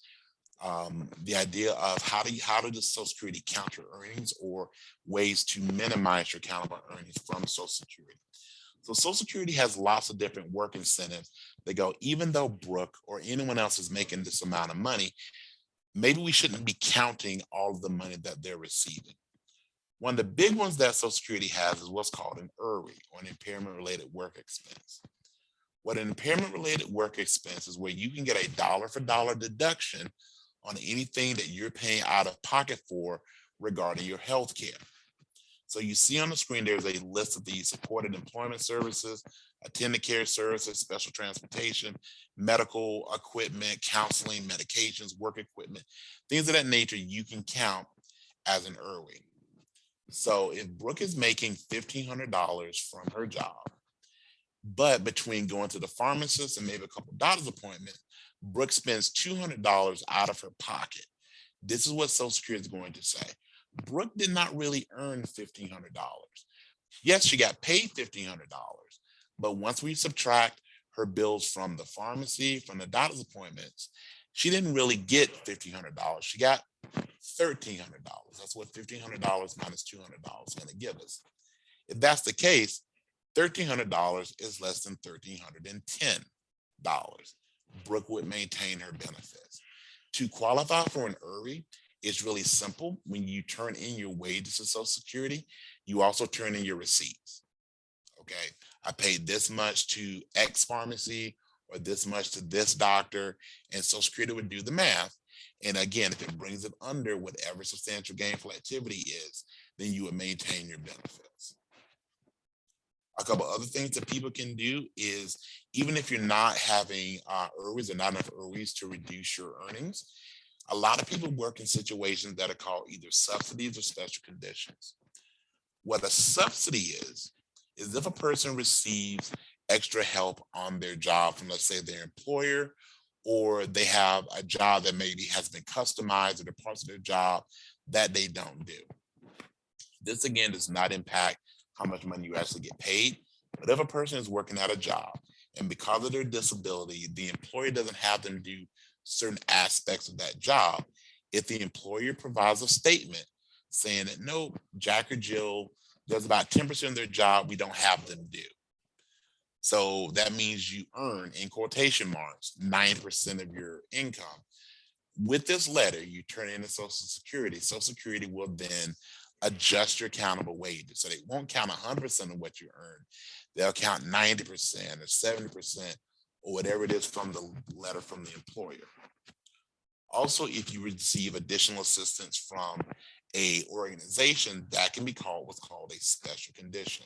the idea of how does Social Security count your earnings, or ways to minimize your countable earnings from Social Security. So Social Security has lots of different work incentives that go, even though Brooke or anyone else is making this amount of money, maybe we shouldn't be counting all of the money that they're receiving. One of the big ones that Social Security has is what's called an IRWE, or an impairment-related work expense. What an impairment-related work expense is, where you can get a dollar-for-dollar deduction on anything that you're paying out of pocket for regarding your health care. So you see on the screen, there's a list of these: supported employment services, attendant care services, special transportation, medical equipment, counseling, medications, work equipment, things of that nature you can count as an IRWE. So if Brooke is making $1,500 from her job, but between going to the pharmacist and maybe a couple of doctor's appointments, Brooke spends $200 out of her pocket. This is what Social Security is going to say: Brooke did not really earn $1,500. Yes, she got paid $1,500, but once we subtract her bills from the pharmacy, from the doctor's appointments, she didn't really get $1,500. She got $1,300. That's what $1,500 minus $200 is going to give us. If that's the case, $1,300 is less than $1,310. Brooke would maintain her benefits. To qualify for an IRWE, it's really simple. When you turn in your wages to Social Security, you also turn in your receipts. Okay, I paid this much to X pharmacy, or this much to this doctor, and Social Security would do the math. And again, if it brings it under whatever substantial gainful activity is, then you would maintain your benefits. A couple other things that people can do is, even if you're not having IRWEs, or not enough IRWEs to reduce your earnings, a lot of people work in situations that are called either subsidies or special conditions. What a subsidy is if a person receives extra help on their job from, let's say, their employer, or they have a job that maybe has been customized, or the parts of their job that they don't do. This, again, does not impact how much money you actually get paid. But if a person is working at a job, and because of their disability, the employer doesn't have them do certain aspects of that job, if the employer provides a statement saying that, no, Jack or Jill does about 10% of their job we don't have them do. So that means you earn, in quotation marks, 9% of your income. With this letter, you turn in to Social Security. Social Security will then adjust your countable wages. So they won't count 100% of what you earn. They'll count 90% or 70%, or whatever it is from the letter from the employer. Also, if you receive additional assistance from a organization, that can be called what's called a special condition.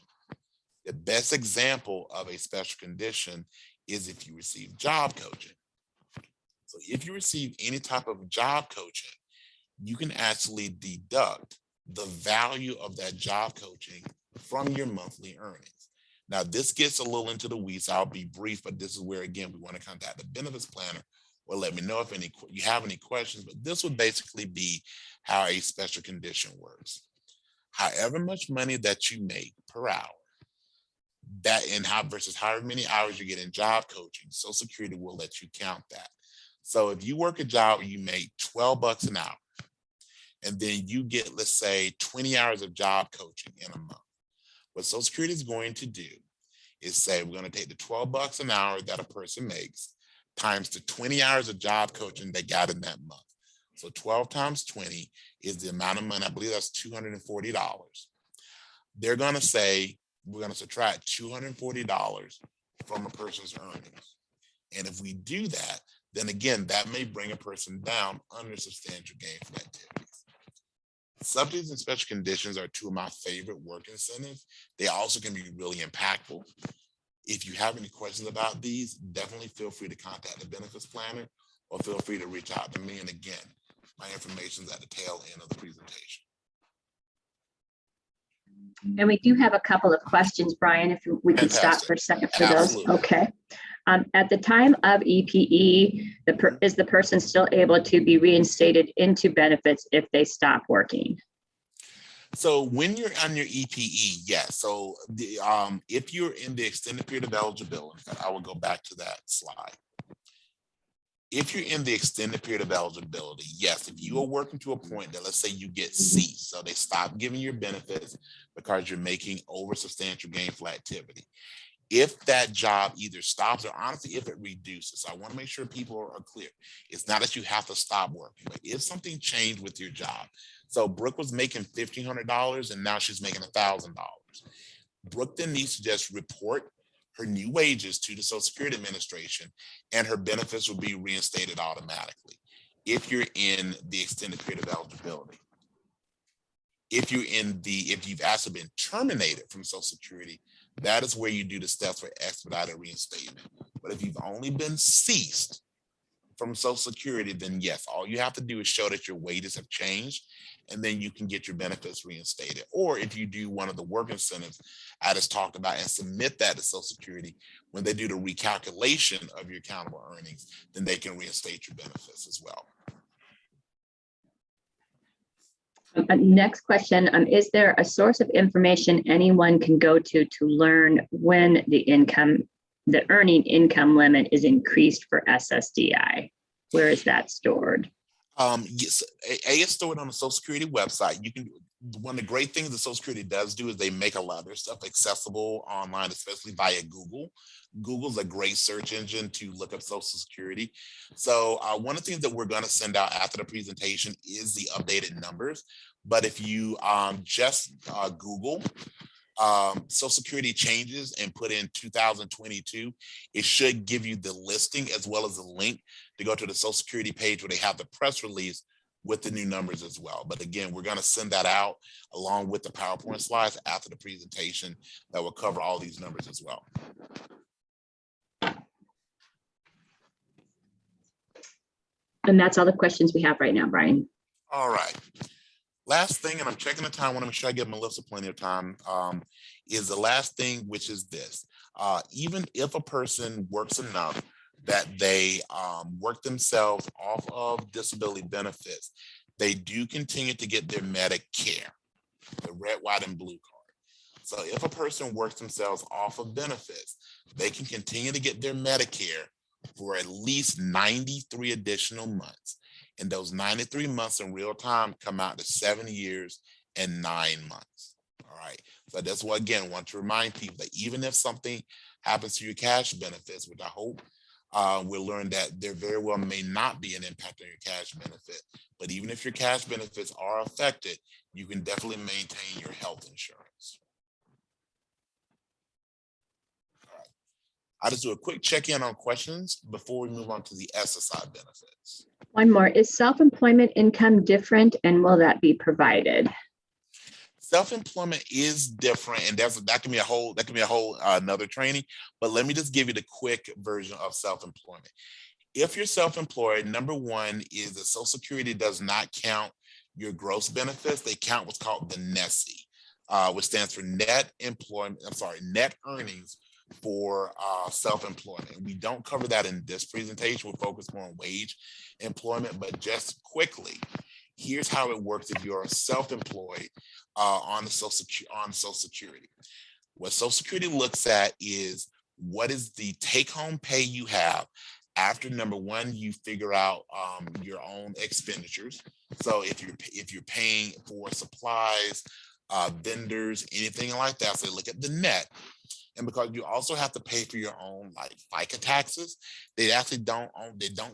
The best example of a special condition is if you receive job coaching. So if you receive any type of job coaching, you can actually deduct the value of that job coaching from your monthly earnings. Now, this gets a little into the weeds. I'll be brief, but this is where, again, we want to contact the benefits planner, or let me know if you have any questions. But this would basically be how a special condition works. However much money that you make per hour, that and how versus however many hours you get in job coaching, Social Security will let you count that. So if you work a job where you make $12 an hour, and then you get, let's say, 20 hours of job coaching in a month, what Social Security is going to do is say, we're going to take the $12 an hour that a person makes times the 20 hours of job coaching they got in that month. So 12 times 20 is the amount of money. I believe that's $240. They're going to say, we're going to subtract $240 from a person's earnings. And if we do that, then again, that may bring a person down under substantial gainful activities. Subsidies and special conditions are two of my favorite work incentives. They also can be really impactful. If you have any questions about these, definitely feel free to contact the benefits planner, or feel free to reach out to me. And again, my information is at the tail end of the presentation. And we do have a couple of questions, Brian, if we can stop Fantastic. for a second for Absolutely. those. Okay. At the time of EPE, is the person still able to be reinstated into benefits if they stop working? So when you're on your EPE, yes. So if you're in the extended period of eligibility, I will go back to that slide. If you're in the extended period of eligibility, yes, if you are working to a point that, let's say you get ceased, so they stop giving your benefits because you're making over substantial gainful activity. If that job either stops or honestly, if it reduces, so I want to make sure people are clear. It's not that you have to stop working, but if something changed with your job. So Brooke was making $1,500 and now she's making $1,000. Brooke then needs to just report her new wages to the Social Security Administration and her benefits will be reinstated automatically if you're in the extended period of eligibility. If you've actually been terminated from Social Security, that is where you do the steps for expedited reinstatement. But if you've only been ceased from Social Security, then yes, all you have to do is show that your wages have changed, and then you can get your benefits reinstated. Or if you do one of the work incentives I just talked about and submit that to Social Security, when they do the recalculation of your accountable earnings, then they can reinstate your benefits as well. Next question, is there a source of information anyone can go to learn when the earning income limit is increased for SSDI? Where is that stored? Yes, it's stored on the Social Security website. One of the great things that Social Security does do is they make a lot of their stuff accessible online, especially via Google. Google's a great search engine to look up Social Security. So one of the things that we're going to send out after the presentation is the updated numbers. But if you just Google Social Security changes and put in 2022, it should give you the listing as well as the link to go to the Social Security page where they have the press release with the new numbers as well. But again, we're going to send that out along with the PowerPoint slides after the presentation that will cover all these numbers as well. And that's all the questions we have right now, Brian. All right. Last thing, and I'm checking the time, I want to make sure I give Melissa plenty of time, is the last thing, which is this. Even if a person works enough that they work themselves off of disability benefits, they do continue to get their Medicare, the red, white, and blue card. So if a person works themselves off of benefits, they can continue to get their Medicare for at least 93 additional months. And those 93 months in real time come out to 7 years and 9 months. All right. So that's what, again, I want to remind people that even if something happens to your cash benefits, which I hope we'll learn that there very well may not be an impact on your cash benefit. But even if your cash benefits are affected, you can definitely maintain your health insurance. All right. I'll just do a quick check-in on questions before we move on to the SSI benefits. One more, is self-employment income different and will that be provided? Self-employment is different, and that can be a whole another training. But let me just give you the quick version of self-employment. If you're self-employed, number one is that Social Security does not count your gross benefits. They count what's called the NESI, which stands for net earnings for self-employment. We don't cover that in this presentation. We'll focus more on wage employment, but just quickly, here's how it works if you're self-employed on Social Security. What Social Security looks at is what is the take-home pay you have after, number one, you figure out your own expenditures. So if you're paying for supplies, vendors, anything like that, so look at the net. And because you also have to pay for your own like FICA taxes, they actually don't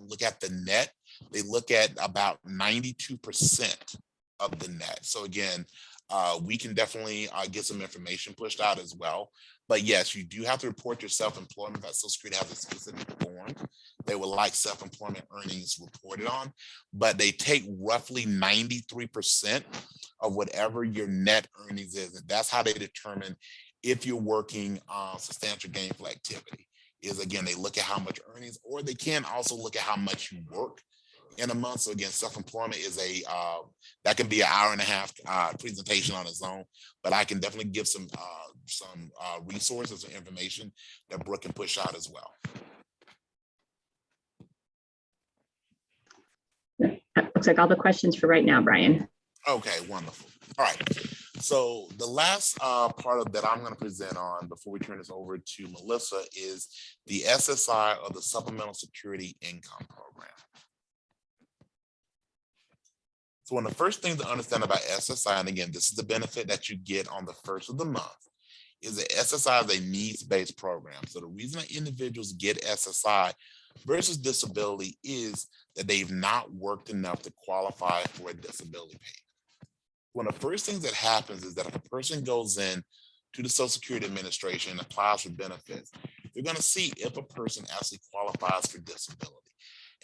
look at the net. They look at about 92% of the net. So again, we can definitely get some information pushed out as well. But yes, you do have to report your self-employment. That Social Security has a specific form they would like self-employment earnings reported on, but they take roughly 93% of whatever your net earnings is. And that's how they determine if you're working substantial gainful activity. Is again, they look at how much earnings, or they can also look at how much you work. in a month. So again, self-employment is that can be an hour and a half presentation on its own, but I can definitely give some resources or information that Brooke can push out as well. Looks like all the questions for right now, Brian. Okay, wonderful. All right. So the last part of that I'm going to present on before we turn this over to Melissa is the SSI, or the Supplemental Security Income Program. So one of the first things to understand about SSI, and again, this is the benefit that you get on the first of the month, is that SSI is a needs-based program. So the reason that individuals get SSI versus disability is that they've not worked enough to qualify for a disability payment. One of the first things that happens is that if a person goes in to the Social Security Administration and applies for benefits, they're going to see if a person actually qualifies for disability.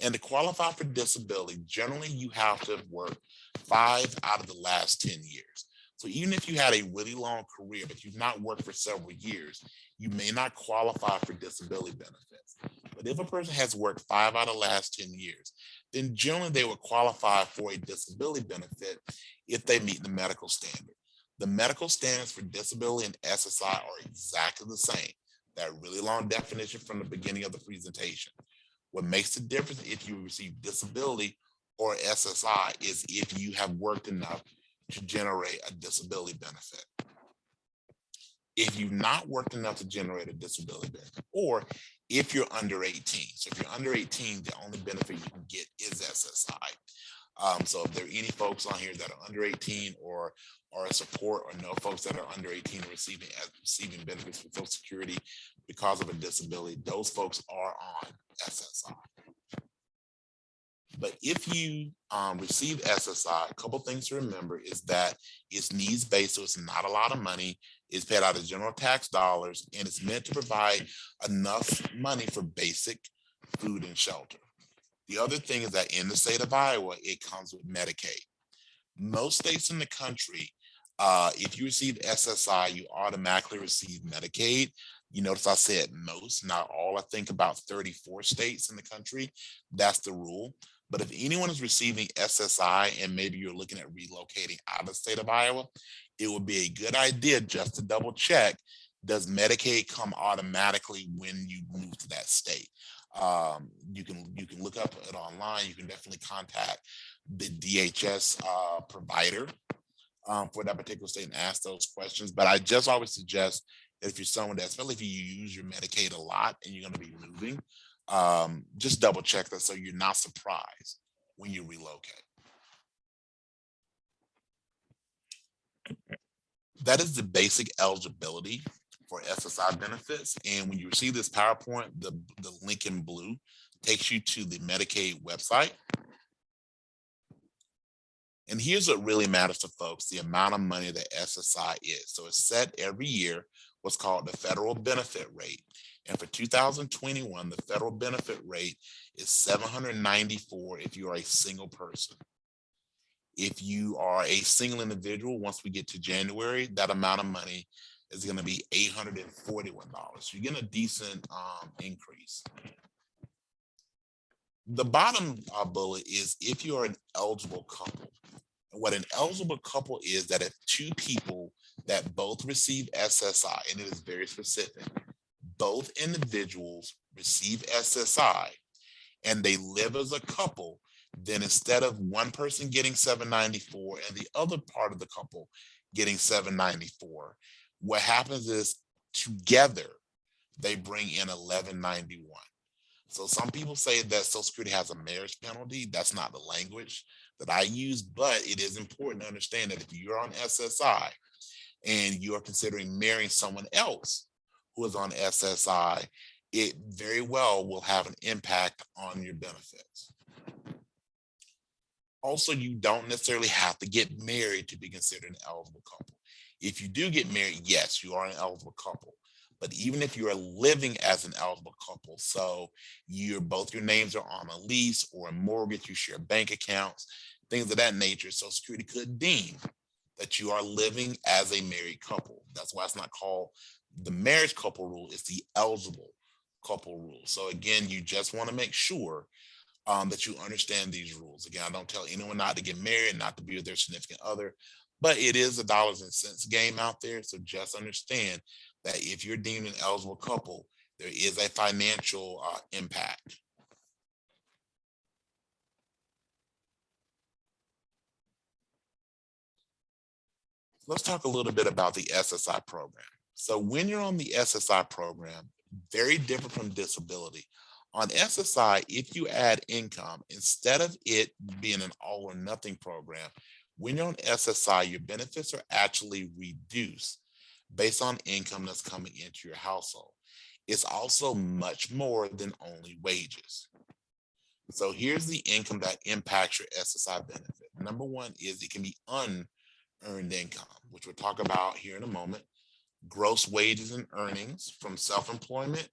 And to qualify for disability, generally you have to have worked 5 out of the last 10 years. So even if you had a really long career, but you've not worked for several years, you may not qualify for disability benefits. But if a person has worked 5 out of the last 10 years, then generally they would qualify for a disability benefit if they meet the medical standard. The medical standards for disability and SSI are exactly the same. That really long definition from the beginning of the presentation. What makes the difference if you receive disability or SSI is if you have worked enough to generate a disability benefit. If you've not worked enough to generate a disability benefit, or if you're under 18. So if you're under 18, the only benefit you can get is SSI. So if there are any folks on here that are under 18 or support or know folks that are under 18 and receiving benefits from Social Security because of a disability, those folks are on SSI. But if you receive SSI, a couple things to remember is that it's needs-based, so it's not a lot of money. It's paid out of general tax dollars, and it's meant to provide enough money for basic food and shelter. The other thing is that in the state of Iowa, it comes with Medicaid. Most states in the country, if you receive SSI, you automatically receive Medicaid. You notice I said most, not all. I think about 34 states in the country. That's the rule. But if anyone is receiving SSI and maybe you're looking at relocating out of the state of Iowa, it would be a good idea just to double check, does Medicaid come automatically when you move to that state? You can look up it online. You can definitely contact the DHS provider for that particular state and ask those questions. But I just always suggest that if you're someone that, especially if you use your Medicaid a lot and you're going to be moving, just double check that so you're not surprised when you relocate. That is the basic eligibility for SSI benefits. And when you receive this PowerPoint, the link in blue takes you to the Medicaid website. And here's what really matters to folks, the amount of money that SSI is. So it's set every year, what's called the federal benefit rate. And for 2021, the federal benefit rate is $794 if you are a single person. If you are a single individual, once we get to January, that amount of money is going to be $841. You're getting a decent increase. The bottom bullet is if you're an eligible couple. And what an eligible couple is that if two people that both receive SSI, and it is very specific, both individuals receive SSI and they live as a couple, then instead of one person getting $794 and the other part of the couple getting $794, what happens is together they bring in $1191. So some people say that Social Security has a marriage penalty. That's not the language that I use, but it is important to understand that if you're on SSI and you are considering marrying someone else who is on SSI, it very well will have an impact on your benefits. Also, you don't necessarily have to get married to be considered an eligible couple. If you do get married, yes, you are an eligible couple. But even if you are living as an eligible couple, so both your names are on a lease or a mortgage, you share bank accounts, things of that nature, Social Security could deem that you are living as a married couple. That's why it's not called the marriage couple rule, it's the eligible couple rule. So again, you just want to make sure that you understand these rules. Again, I don't tell anyone not to get married, not to be with their significant other, but it is a dollars and cents game out there. So just understand that if you're deemed an eligible couple, there is a financial impact. Let's talk a little bit about the SSI program. So when you're on the SSI program, very different from disability. On SSI, if you add income, instead of it being an all or nothing program, when you're on SSI, your benefits are actually reduced based on income that's coming into your household. It's also much more than only wages. So here's the income that impacts your SSI benefit. Number one is it can be unearned income, which we'll talk about here in a moment, gross wages and earnings from self-employment,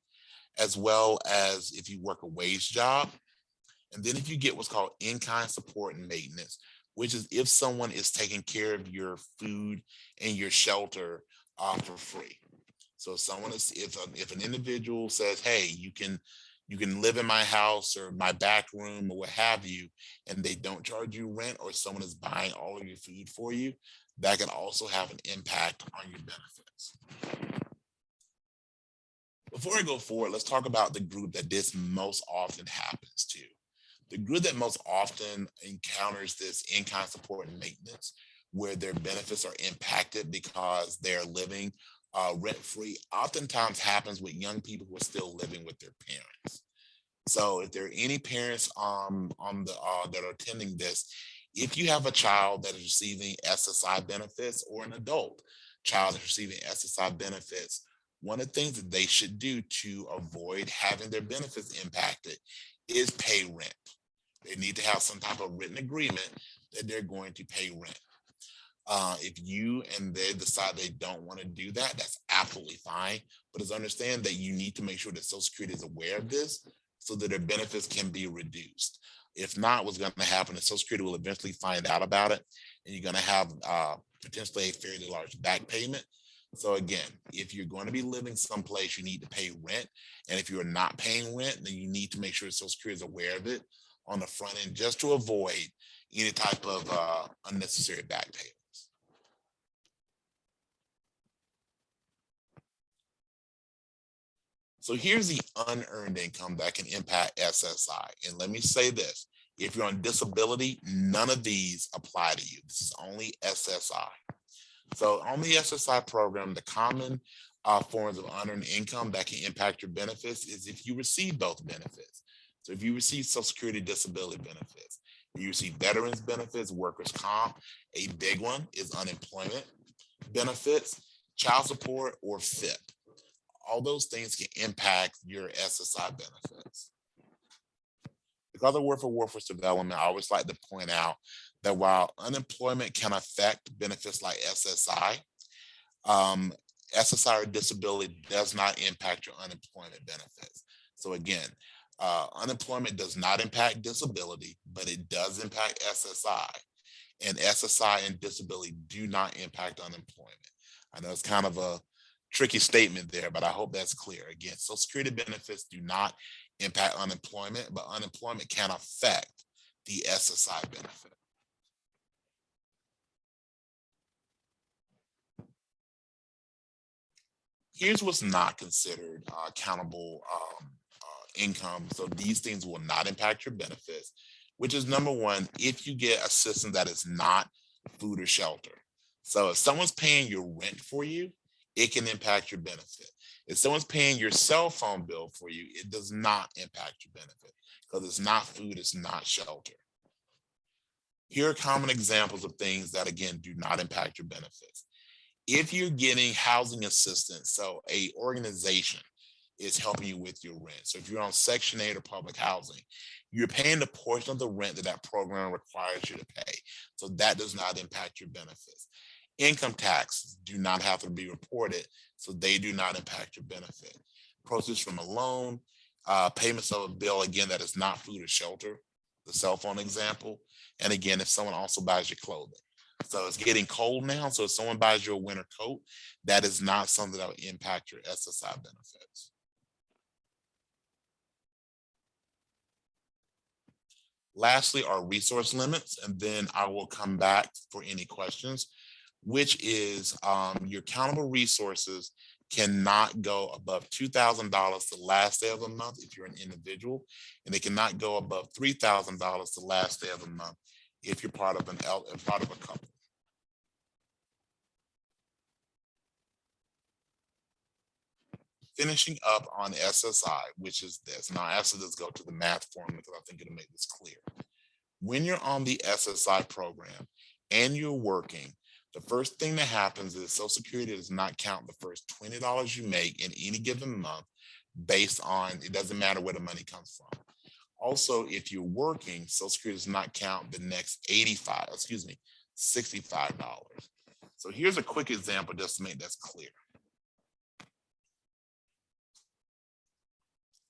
as well as if you work a wage job. And then if you get what's called in-kind support and maintenance, which is if someone is taking care of your food and your shelter for free. So someone is, if an individual says, hey, you can live in my house or my back room or what have you, and they don't charge you rent, or someone is buying all of your food for you, that can also have an impact on your benefits. Before I go forward, let's talk about the group that this most often happens to. The group that most often encounters this in-kind support and maintenance, where their benefits are impacted because they're living rent-free, oftentimes happens with young people who are still living with their parents. So if there are any parents that are attending this, if you have a child that is receiving SSI benefits, or an adult child that's receiving SSI benefits, one of the things that they should do to avoid having their benefits impacted is pay rent. They need to have some type of written agreement that they're going to pay rent. If you and they decide they don't want to do that, that's absolutely fine. But it's understand that you need to make sure that Social Security is aware of this so that their benefits can be reduced. If not, what's going to happen is Social Security will eventually find out about it, and you're going to have potentially a fairly large back payment. So again, if you're going to be living someplace, you need to pay rent. And if you're not paying rent, then you need to make sure Social Security is aware of it on the front end, just to avoid any type of unnecessary back payments. So here's the unearned income that can impact SSI. And let me say this, if you're on disability, none of these apply to you. This is only SSI. So on the SSI program, the common forms of unearned income that can impact your benefits is if you receive both benefits. So if you receive Social Security disability benefits, you receive veterans benefits, workers' comp, a big one is unemployment benefits, child support, or FIP. All those things can impact your SSI benefits. Because I work for workforce development, I always like to point out that while unemployment can affect benefits like SSI, SSI or disability does not impact your unemployment benefits. So again, unemployment does not impact disability, but it does impact SSI. And SSI and disability do not impact unemployment. I know it's kind of a tricky statement there, but I hope that's clear. Again, Social Security benefits do not impact unemployment, but unemployment can affect the SSI benefit. Here's what's not considered accountable income. So these things will not impact your benefits, which is number one, if you get assistance that is not food or shelter. So if someone's paying your rent for you, it can impact your benefit. If someone's paying your cell phone bill for you, it does not impact your benefit because it's not food, it's not shelter. Here are common examples of things that, again, do not impact your benefits. If you're getting housing assistance, so a organization is helping you with your rent. So if you're on Section 8 or public housing, you're paying the portion of the rent that that program requires you to pay. So that does not impact your benefits. Income taxes do not have to be reported, so they do not impact your benefit. Proceeds from a loan, payments of a bill, again, that is not food or shelter, the cell phone example. And again, if someone also buys your clothing. So it's getting cold now. So if someone buys you a winter coat, that is not something that will impact your SSI benefits. Lastly, our resource limits, and then I will come back for any questions, which is your countable resources cannot go above $2,000 the last day of the month if you're an individual, and they cannot go above $3,000 the last day of the month if you're part of a couple. Finishing up on SSI, which is this. Now, actually, let's go to the math formula because I think it'll make this clear. When you're on the SSI program and you're working, the first thing that happens is Social Security does not count the first $20 you make in any given month based on, it doesn't matter where the money comes from. Also, if you're working, Social Security does not count the next $65. So here's a quick example just to make this clear.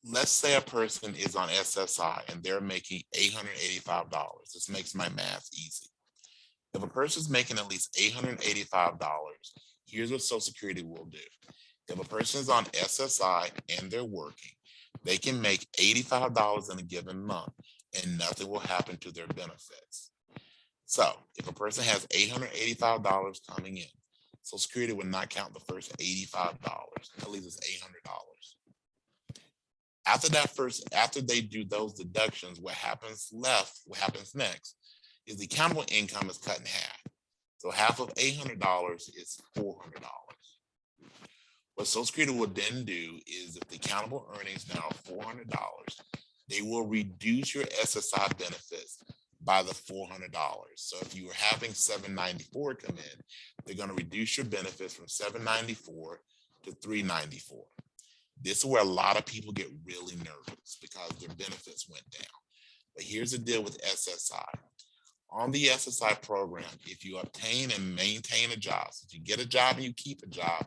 Let's say a person is on SSI and they're making $885. This makes my math easy. If a person's making at least $885, here's what Social Security will do. If a person is on SSI and they're working, they can make $85 in a given month and nothing will happen to their benefits. So if a person has $885 coming in, Social Security would not count the first $85, at least it's $800. After they do those deductions, what happens next is the countable income is cut in half. So half of $800 is $400. What Social Security will then do is if the countable earnings now are $400, they will reduce your SSI benefits by the $400. So if you were having $794 come in, they're going to reduce your benefits from $794 to $394. This is where a lot of people get really nervous because their benefits went down. But here's the deal with SSI. On the SSI program, if you obtain and maintain a job, so if you get a job and you keep a job,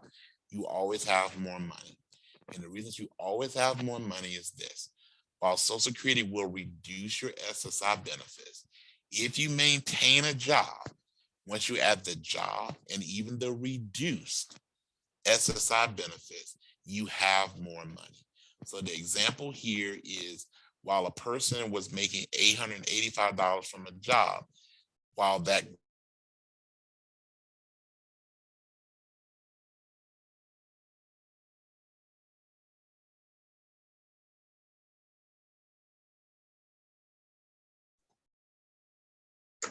you always have more money. And the reason you always have more money is this. While Social Security will reduce your SSI benefits, if you maintain a job, once you add the job and even the reduced SSI benefits, you have more money. So the example here is while a person was making $885 from a job, while that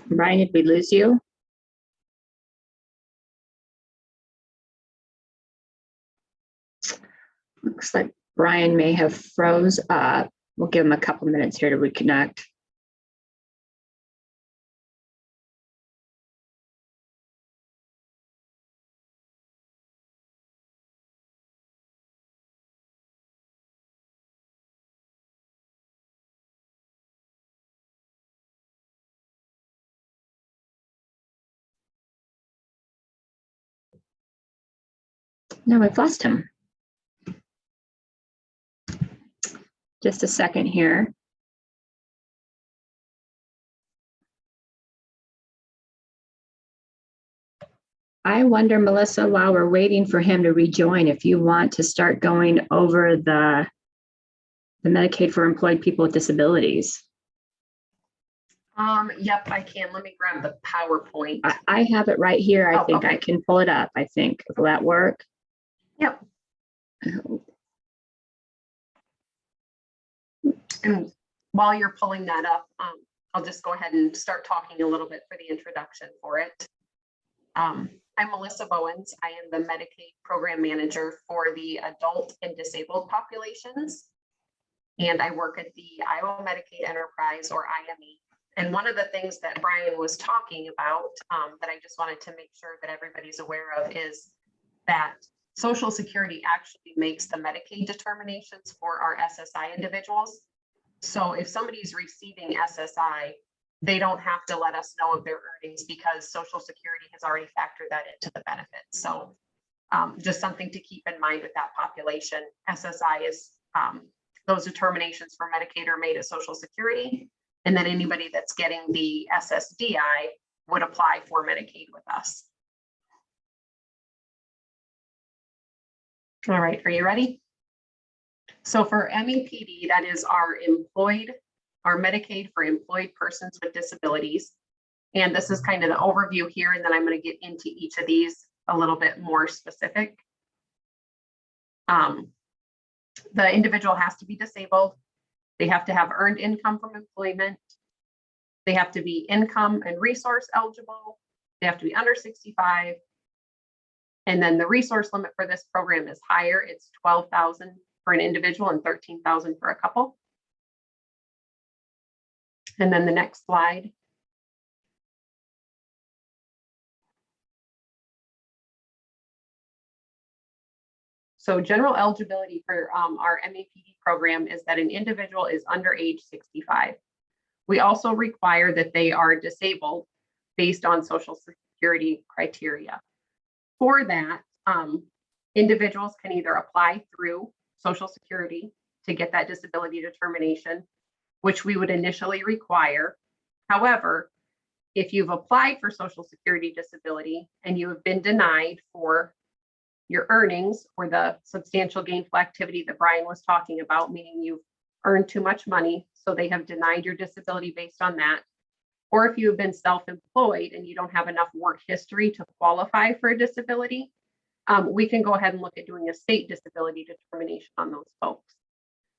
Brian, did we lose you? Looks like Brian may have froze. We'll give him a couple minutes here to reconnect. No, we've lost him. Just a second here. I wonder, Melissa, while we're waiting for him to rejoin, if you want to start going over the Medicaid for employed people with disabilities. Yep, I can. Let me grab the PowerPoint. I have it right here. I think okay. I can pull it up. I think. Will that work? Yep. And while you're pulling that up, I'll just go ahead and start talking a little bit for the introduction for it. I'm Melissa Boens. I am the Medicaid Program Manager for the adult and disabled populations. And I work at the Iowa Medicaid Enterprise, or IME. And one of the things that Brian was talking about that I just wanted to make sure that everybody's aware of is that Social Security actually makes the Medicaid determinations for our SSI individuals. So if somebody's receiving SSI, they don't have to let us know of their earnings because Social Security has already factored that into the benefit. So just something to keep in mind with that population. SSI is those determinations for Medicaid are made at Social Security, and then anybody that's getting the SSDI would apply for Medicaid with us. All right, are you ready? So for MEPD, that is our employed our Medicaid for employed persons with disabilities. And this is kind of the overview here, and then I'm going to get into each of these a little bit more specific. The individual has to be disabled. They have to have earned income from employment. They have to be income and resource eligible. They have to be under 65. And then the resource limit for this program is higher. It's 12,000 for an individual and 13,000 for a couple. And then the next slide. So general eligibility for our MEPD program is that an individual is under age 65. We also require that they are disabled based on Social Security criteria. For that, individuals can either apply through Social Security to get that disability determination, which we would initially require. However, if you've applied for Social Security disability and you have been denied for your earnings or the substantial gainful activity that Brian was talking about, meaning you've earned too much money, so they have denied your disability based on that. Or if you have been self-employed and you don't have enough work history to qualify for a disability, we can go ahead and look at doing a state disability determination on those folks.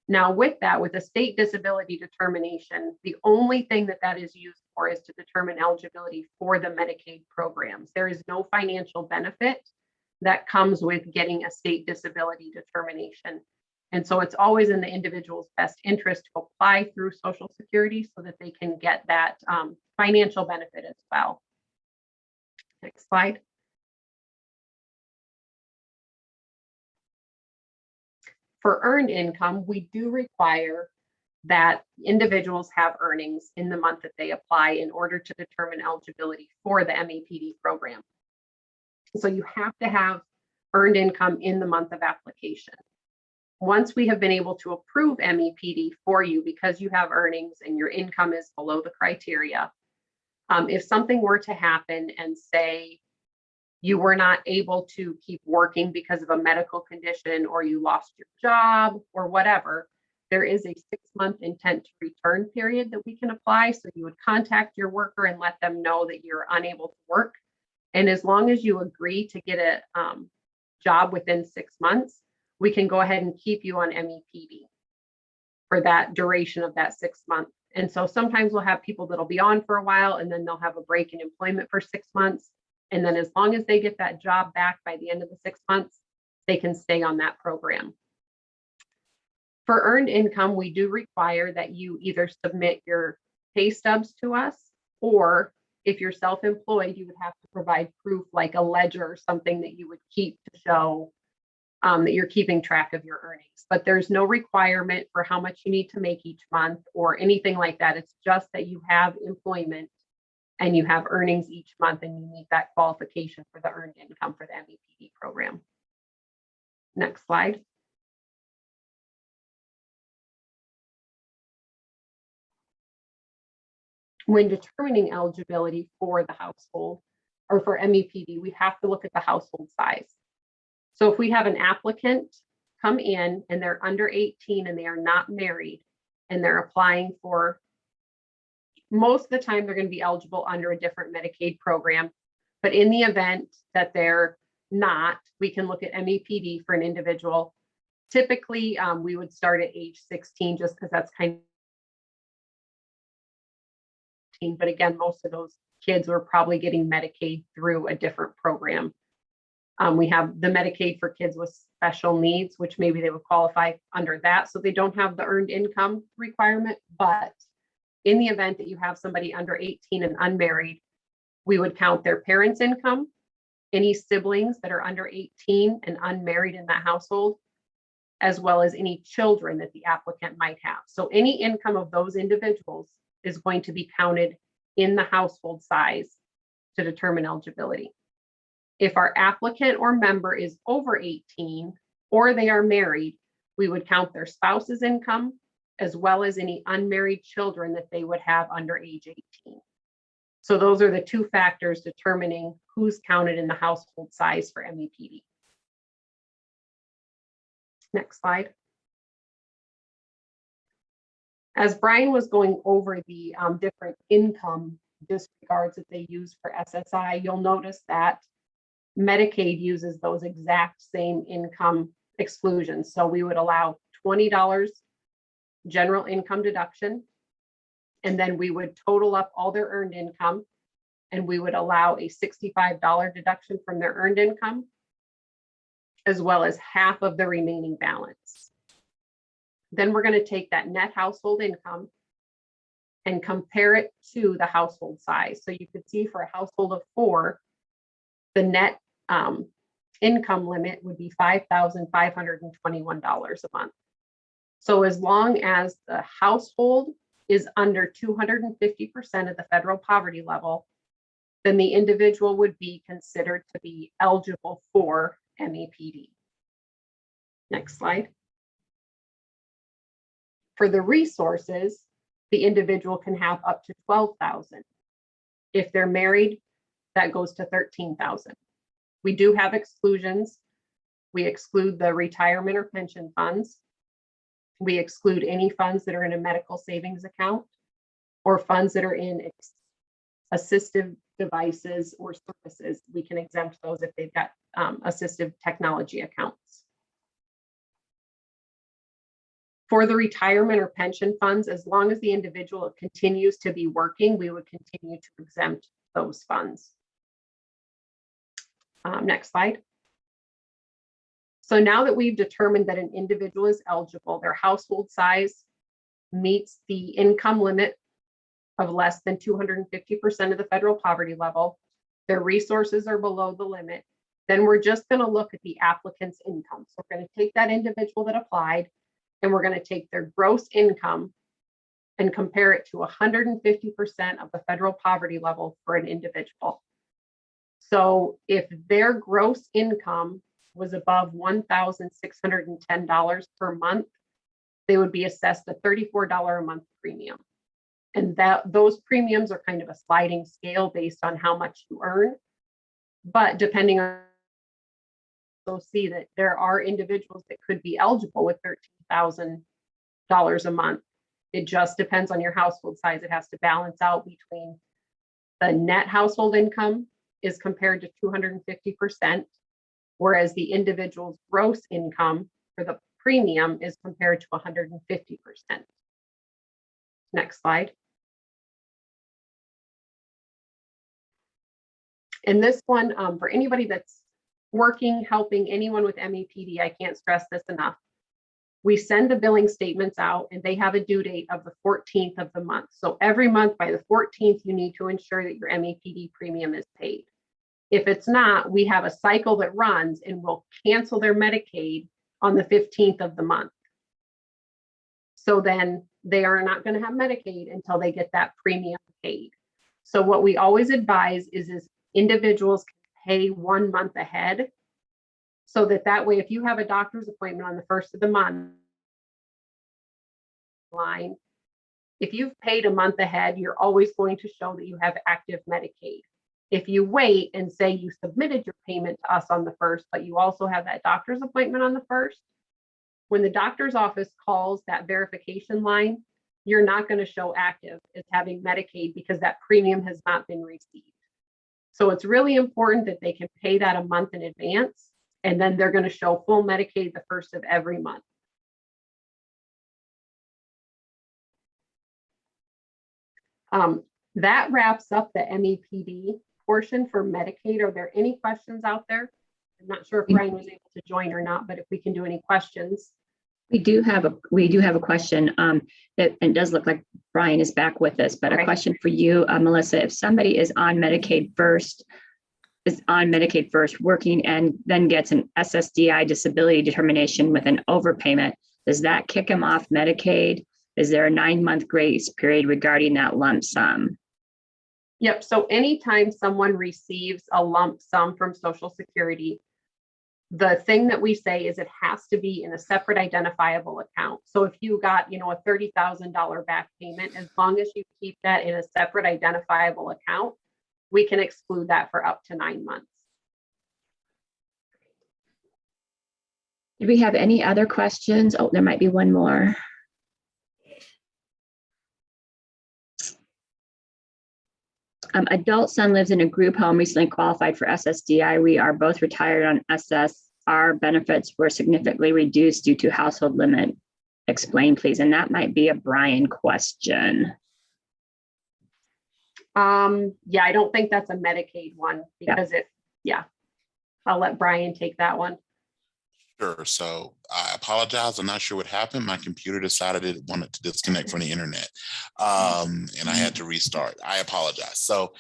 Now with that, with a state disability determination, the only thing that that is used for is to determine eligibility for the Medicaid programs. There is no financial benefit that comes with getting a state disability determination. And so it's always in the individual's best interest to apply through Social Security so that they can get that financial benefit as well. Next slide. For earned income, we do require that individuals have earnings in the month that they apply in order to determine eligibility for the MEPD program. So you have to have earned income in the month of application. Once we have been able to approve MEPD for you because you have earnings and your income is below the criteria, if something were to happen and say you were not able to keep working because of a medical condition or you lost your job or whatever, there is a 6-month intent to return period that we can apply. So you would contact your worker and let them know that you're unable to work. And as long as you agree to get a job within 6 months, we can go ahead and keep you on MEPD for that duration of that 6 months. And so sometimes we'll have people that'll be on for a while and then they'll have a break in employment for 6 months. And then as long as they get that job back by the end of the 6 months, they can stay on that program. For earned income, we do require that you either submit your pay stubs to us, or if you're self-employed, you would have to provide proof like a ledger or something that you would keep to show that you're keeping track of your earnings. But there's no requirement for how much you need to make each month or anything like that. It's just that you have employment and you have earnings each month and you meet that qualification for the earned income for the MEPD program. Next slide. When determining eligibility for the household or for MEPD, we have to look at the household size. So if we have an applicant come in and they're under 18 and they are not married and they're applying for, most of the time they're going to be eligible under a different Medicaid program. But in the event that they're not, we can look at MEPD for an individual. Typically, we would start at age 16 just because that's kind of, but again, most of those kids were probably getting Medicaid through a different program. We have the Medicaid for kids with special needs, which maybe they would qualify under that. So they don't have the earned income requirement. But in the event that you have somebody under 18 and unmarried, we would count their parents' income, any siblings that are under 18 and unmarried in that household, as well as any children that the applicant might have. So any income of those individuals is going to be counted in the household size to determine eligibility. If our applicant or member is over 18 or they are married, we would count their spouse's income as well as any unmarried children that they would have under age 18. So those are the two factors determining who's counted in the household size for MEPD. Next slide. As Brian was going over the different income disregards that they use for SSI, you'll notice that Medicaid uses those exact same income exclusions. So we would allow $20 general income deduction, and then we would total up all their earned income, and we would allow a $65 deduction from their earned income, as well as half of the remaining balance. Then we're going to take that net household income and compare it to the household size. So you could see for a household of 4, the net income limit would be $5,521 a month. So as long as the household is under 250% of the federal poverty level, then the individual would be considered to be eligible for MEPD. Next slide. For the resources, the individual can have up to $12,000. If they're married, that goes to $13,000. We do have exclusions. We exclude the retirement or pension funds. We exclude any funds that are in a medical savings account or funds that are in assistive devices or services. We can exempt those if they've got assistive technology accounts. For the retirement or pension funds, as long as the individual continues to be working, we would continue to exempt those funds. Next slide. So now that we've determined that an individual is eligible, their household size meets the income limit of less than 250% of the federal poverty level, their resources are below the limit, then we're just going to look at the applicant's income. So we're going to take that individual that applied, and we're going to take their gross income and compare it to 150% of the federal poverty level for an individual. So if their gross income was above $1,610 per month, they would be assessed a $34 a month premium. And those premiums are kind of a sliding scale based on how much you earn. But depending on, you'll see that there are individuals that could be eligible with $13,000 a month. It just depends on your household size. It has to balance out between the net household income is compared to 250%, whereas the individual's gross income for the premium is compared to 150%. Next slide. And this one, for anybody that's working, helping anyone with MEPD, I can't stress this enough. We send the billing statements out and they have a due date of the 14th of the month. So every month by the 14th, you need to ensure that your MEPD premium is paid. If it's not, we have a cycle that runs and we'll cancel their Medicaid on the 15th of the month. So then they are not going to have Medicaid until they get that premium paid. So what we always advise is individuals can pay 1 month ahead, so that way, if you have a doctor's appointment on the 1st of the month line, if you've paid a month ahead, you're always going to show that you have active Medicaid. If you wait and say you submitted your payment to us on the 1st, but you also have that doctor's appointment on the 1st, when the doctor's office calls that verification line, you're not going to show active as having Medicaid because that premium has not been received. So it's really important that they can pay that a month in advance, and then they're going to show full Medicaid the 1st of every month. That wraps up the MEPD portion for Medicaid. Are there any questions out there? I'm not sure if Brian was able to join or not, but if we can do any questions. We do have a question that and does look like Brian is back with us, but a question for you, Melissa. If somebody is on Medicaid first, working and then gets an SSDI disability determination with an overpayment, does that kick them off Medicaid? Is there a 9-month grace period regarding that lump sum? Yep. So anytime someone receives a lump sum from Social Security, the thing that we say is it has to be in a separate identifiable account. So if you got, a $30,000 back payment, as long as you keep that in a separate identifiable account, we can exclude that for up to 9 months. Do we have any other questions? Oh, there might be one more. Adult son lives in a group home, recently qualified for SSDI. We are both retired on SS. Our benefits were significantly reduced due to household limit. Explain, please. And that might be a Brian question. Yeah, I don't think that's a Medicaid one because I'll let Brian take that one. Sure. So I apologize. I'm not sure what happened. My computer decided it wanted to disconnect from the internet, and I had to restart. I apologize. So,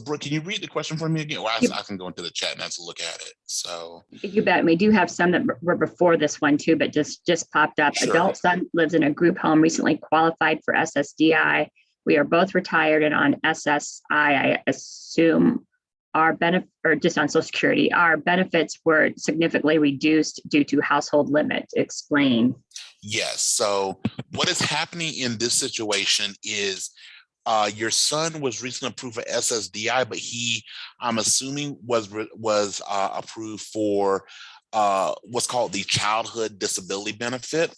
Brooke, can you read the question for me again? Well, I can go into the chat and have to look at it. So you bet. We do have some that were before this one too, but just popped up. Sure. Adult son lives in a group home, recently qualified for SSDI. We are both retired and on SSI. I assume our benefit, or just on Social Security, our benefits were significantly reduced due to household limit. Explain. Yes. So what is happening in this situation is your son was recently approved for SSDI, but he, I'm assuming, was approved for what's called the childhood disability benefit.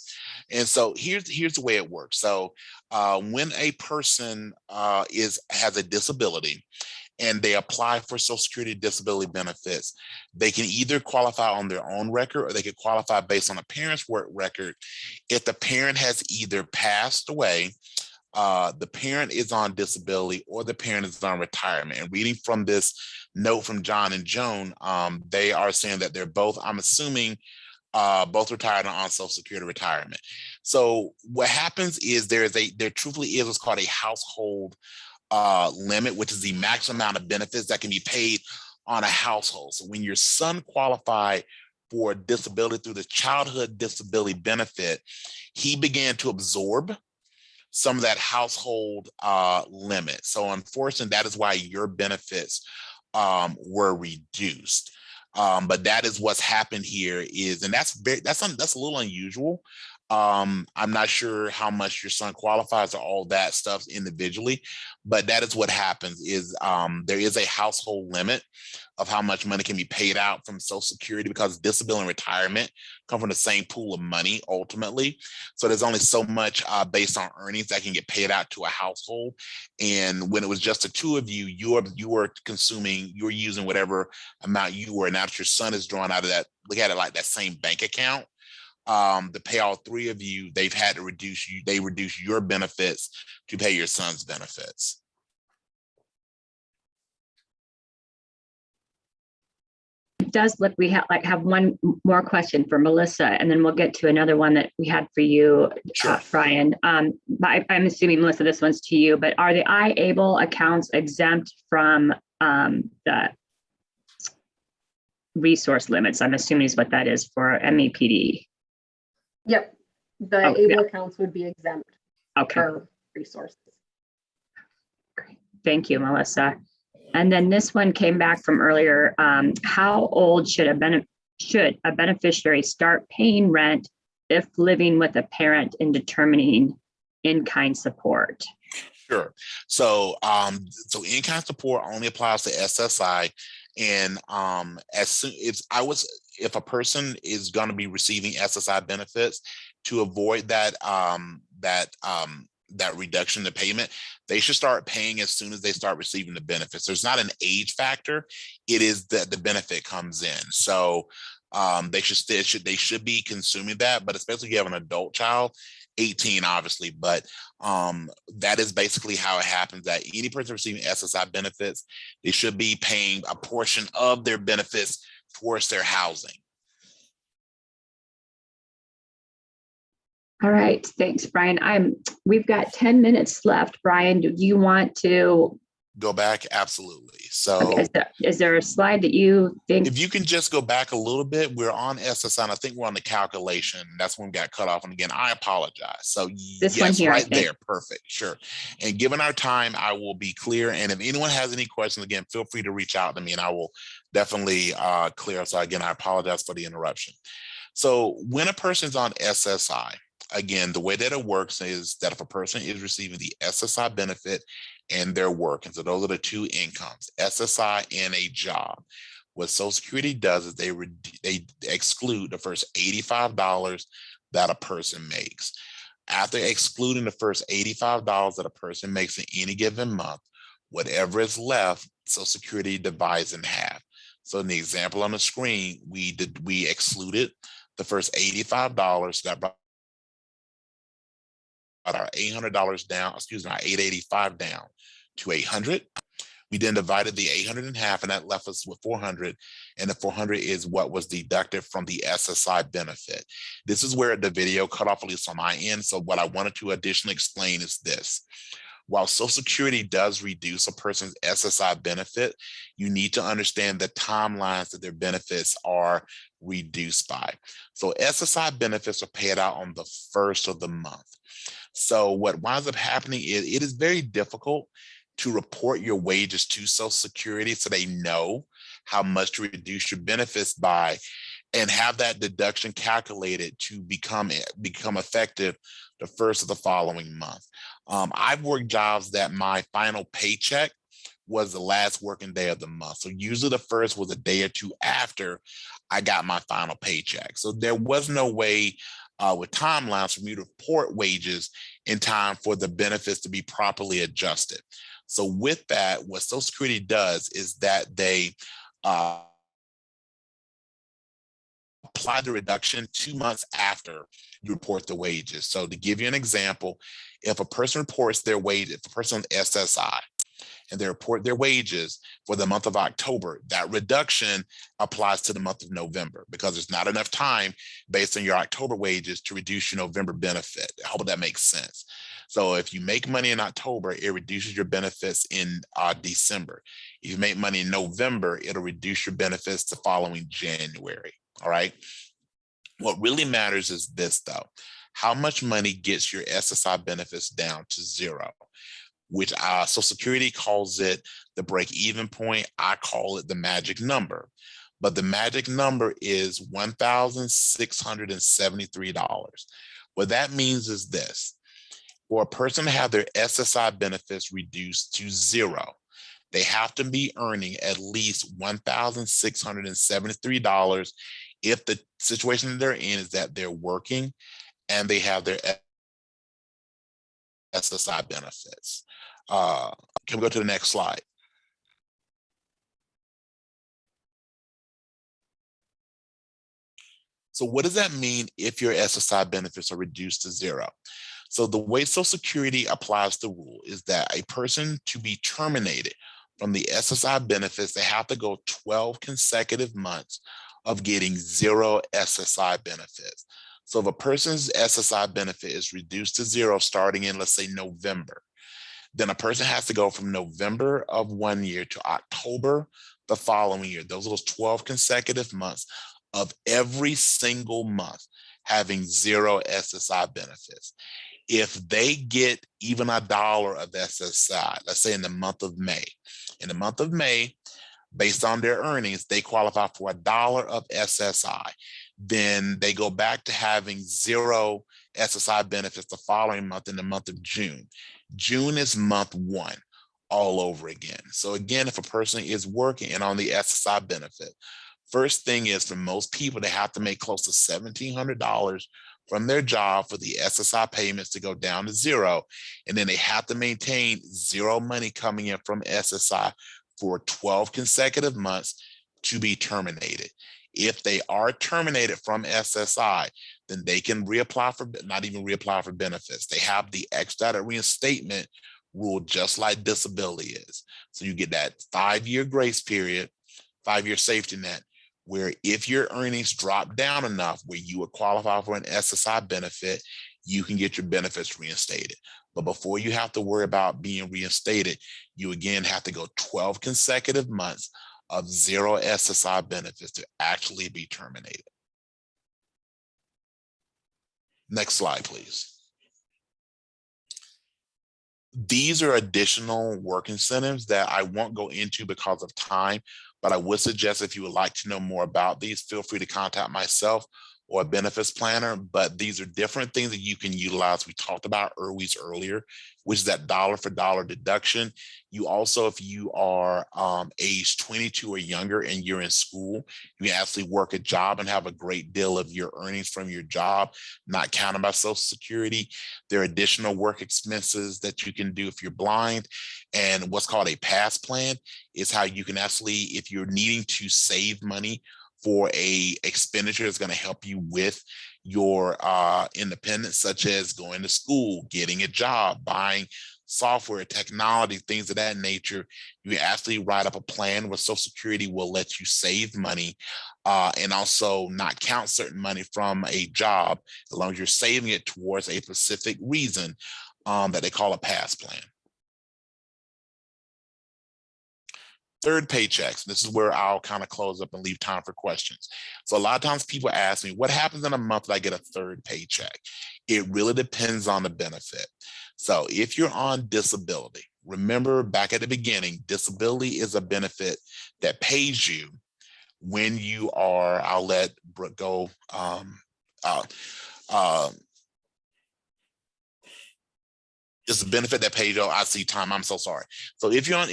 And so here's the way it works. So when a person has a disability and they apply for Social Security disability benefits, they can either qualify on their own record or they can qualify based on a parent's work record. If the parent has either passed away, the parent is on disability, or the parent is on retirement. And reading from this note from John and Joan, they are saying that they're both, I'm assuming, both retired and on Social Security retirement. So what happens is there truthfully is what's called a household limit, which is the maximum amount of benefits that can be paid on a household. So when your son qualified for disability through the childhood disability benefit, he began to absorb some of that household limit. So unfortunately, that is why your benefits were reduced. But that is what's happened here is, and that's a little unusual. I'm not sure how much your son qualifies or all that stuff individually, but that is what happens is there is a household limit of how much money can be paid out from Social Security, because disability and retirement come from the same pool of money ultimately. So there's only so much based on earnings that can get paid out to a household. And when it was just the two of you, you were using whatever amount you were. Now that your son is drawn out of that, look at it like that same bank account. To pay all three of you, they've had to reduce your benefits to pay your son's benefits. It does look, we have one more question for Melissa, and then we'll get to another one that we had for you, Sure. Brian. I'm assuming, Melissa, this one's to you, but are the IABLE accounts exempt from the resource limits? I'm assuming is what that is for MEPD. Yep, the ABLE accounts would be exempt for resources. Great. Thank you, Melissa. And then this one came back from earlier. How old should a beneficiary start paying rent if living with a parent in determining in-kind support? Sure. So in-kind support only applies to SSI, and if a person is going to be receiving SSI benefits, to avoid that reduction in payment, they should start paying as soon as they start receiving the benefits. There's not an age factor; it is that the benefit comes in. So they should be consuming that, but especially if you have an adult child, 18 obviously, but that is basically how it happens, that any person receiving SSI benefits, they should be paying a portion of their benefits towards their housing. All right, thanks, Brian. We've got 10 minutes left. Brian, do you want to go back? Absolutely. So is there a slide that you think? If you can just go back a little bit, we're on SSI, and I think we're on the calculation. That's when we got cut off. And again, I apologize. So this one here, right there. Perfect. Sure. And given our time, I will be clear. And if anyone has any questions, again, feel free to reach out to me and I will definitely clear. So again, I apologize for the interruption. So when a person's on SSI, again, the way that it works is that if a person is receiving the SSI benefit and their work, and so those are the two incomes, SSI and a job, what Social Security does is they exclude the first $85 that a person makes. After excluding the first $85 that a person makes in any given month, Whatever is left, Social Security divides in half. So in the example on the screen, we excluded the first $85 that brought our $800 down, excuse me, our $885 down to $800. We then divided the 800 in half, and that left us with 400. And the 400 is what was deducted from the SSI benefit. This is where the video cut off, at least on my end. So what I wanted to additionally explain is this. While Social Security does reduce a person's SSI benefit, you need to understand the timelines that their benefits are reduced by. So SSI benefits are paid out on the first of the month. So what winds up happening is it is very difficult to report your wages to Social Security so they know how much to reduce your benefits by and have that deduction calculated to become effective the first of the following month. I've worked jobs that my final paycheck was the last working day of the month. So usually the first was a day or two after I got my final paycheck. So there was no way with timelines for me to report wages in time for the benefits to be properly adjusted. So with that, what Social Security does is that they apply the reduction 2 months after you report the wages. So to give you an example, if a person reports their wages, if a person on SSI, and they report their wages for the month of October, that reduction applies to the month of November because there's not enough time based on your October wages to reduce your November benefit. I hope that makes sense. So if you make money in October, it reduces your benefits in December. If you make money in November, it'll reduce your benefits the following January, all right? What really matters is this though, how much money gets your SSI benefits down to zero? Which Social Security calls it the break-even point. I call it the magic number. But the magic number is $1,673. What that means is this. For a person to have their SSI benefits reduced to zero, they have to be earning at least $1,673 if the situation that they're in is that they're working and they have their SSI benefits. Can we go to the next slide? So what does that mean if your SSI benefits are reduced to zero? So the way Social Security applies the rule is that a person to be terminated from the SSI benefits, they have to go 12 consecutive months of getting zero SSI benefits. So if a person's SSI benefit is reduced to zero starting in, let's say, November, then a person has to go from November of 1 year to October the following year. Those are those 12 consecutive months of every single month having zero SSI benefits. If they get even $1 of SSI, let's say in the month of May, based on their earnings, they qualify for $1 of SSI. Then they go back to having zero SSI benefits the following month in the month of June. June is month one all over again. So again, if a person is working and on the SSI benefit, first thing is for most people, they have to make close to $1,700 from their job for the SSI payments to go down to zero. And then they have to maintain zero money coming in from SSI for 12 consecutive months to be terminated. If they are terminated from SSI, then they can reapply for, not even reapply for benefits. They have the Expedited Reinstatement rule, just like disability is. So you get that 5-year grace period, 5-year safety net, where if your earnings drop down enough where you would qualify for an SSI benefit, you can get your benefits reinstated. But before you have to worry about being reinstated, you again have to go 12 consecutive months of zero SSI benefits to actually be terminated. Next slide, please. These are additional work incentives that I won't go into because of time, but I would suggest if you would like to know more about these, feel free to contact myself or a benefits planner, but these are different things that you can utilize. We talked about ERWIs earlier, which is that dollar for dollar deduction. You also, if you are age 22 or younger and you're in school, you can actually work a job and have a great deal of your earnings from your job not counted by Social Security. There are additional work expenses that you can do if you're blind. And what's called a pass plan is how you can actually, if you're needing to save money for a expenditure that's going to help you with your independence, such as going to school, getting a job, buying software, technology, things of that nature, you actually write up a plan where Social Security will let you save money and also not count certain money from a job as long as you're saving it towards a specific reason that they call a pass plan. Third paychecks. This is where I'll kind of close up and leave time for questions. So a lot of times people ask me, what happens in a month that I get a third paycheck? It really depends on the benefit. So if you're on disability, remember back at the beginning, disability is a benefit that pays you when you are, I'll let Brooke go, it's a benefit that pays you. I see time. I'm so sorry. So if you're on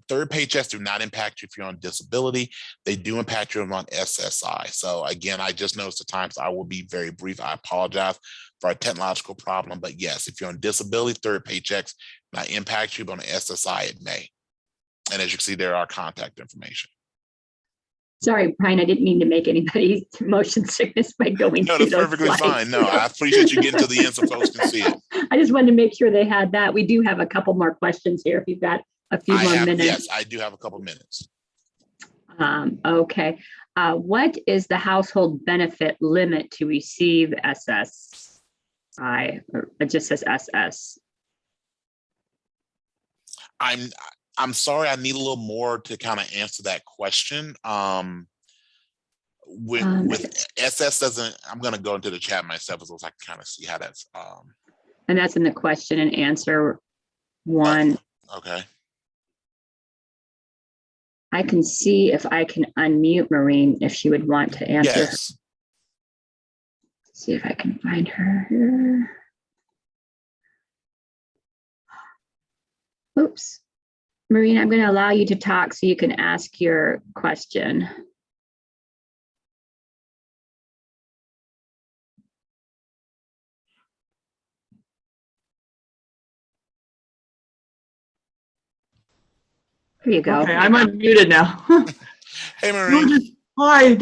third paychecks, do not impact you if you're on disability. They do impact you on SSI. So again, I just noticed the times. I will be very brief. I apologize for a technological problem, but yes, if you're on disability, third paychecks not impact you, but on SSI it may. And as you can see, there are contact information. Sorry, Brian, I didn't mean to make anybody motion sickness by going No, through that's those perfectly slides. fine. No, I appreciate you getting to the end so folks can see it. I just wanted to make sure they had that. We do have a couple more questions here if you've got a few more minutes. Yes, I do have a couple minutes. Okay. What is the household benefit limit to receive SSI? Or it just says SS. I'm sorry, I need a little more to kind of answer that question. With SS doesn't, I'm going to go into the chat myself so I can kind of see how that's. And that's in the question and answer one. Okay. I can see if I can unmute Maureen if she would want to answer. Yes. See if I can find her here. Oops. Maureen, I'm going to allow you to talk so you can ask your question. Here you go. Okay, I'm unmuted now. Hey, Maureen. Hi,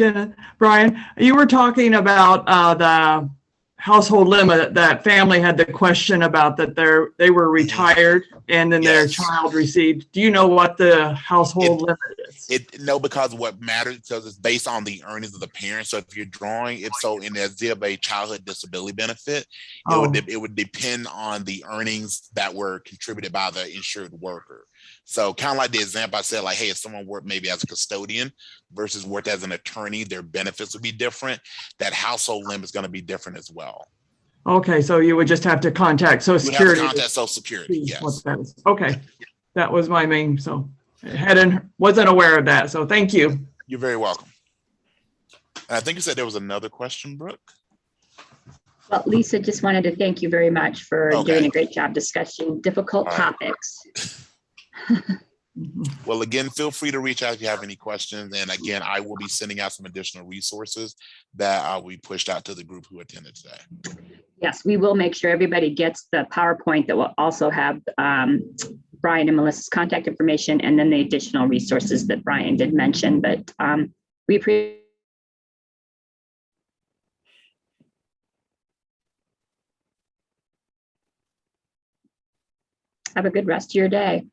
Brian. You were talking about the household limit. That family had the question about that they were retired and then their child received. Do you know what the household limit is? No, because what matters, because it's based on the earnings of the parents. So if you're drawing it, so in as if a childhood disability benefit, it would depend on the earnings that were contributed by the insured worker. So kind of like the example I said, like, hey, if someone worked maybe as a custodian versus worked as an attorney, their benefits would be different. That household limit is going to be different as well. Okay, so you would just have to contact Social Security. Contact Social Security, yes. What that is. Okay, that was my main, so I wasn't aware of that, so thank you. You're very welcome. And I think you said there was another question, Brooke. Well, Lisa, just wanted to thank you very much for doing a great job discussing difficult topics. Well, again, feel free to reach out if you have any questions. And again, I will be sending out some additional resources that we pushed out to the group who attended today. Yes, we will make sure everybody gets the PowerPoint that will also have Brian and Melissa's contact information and then the additional resources that Brian did mention. But we appreciate. Have a good rest of your day.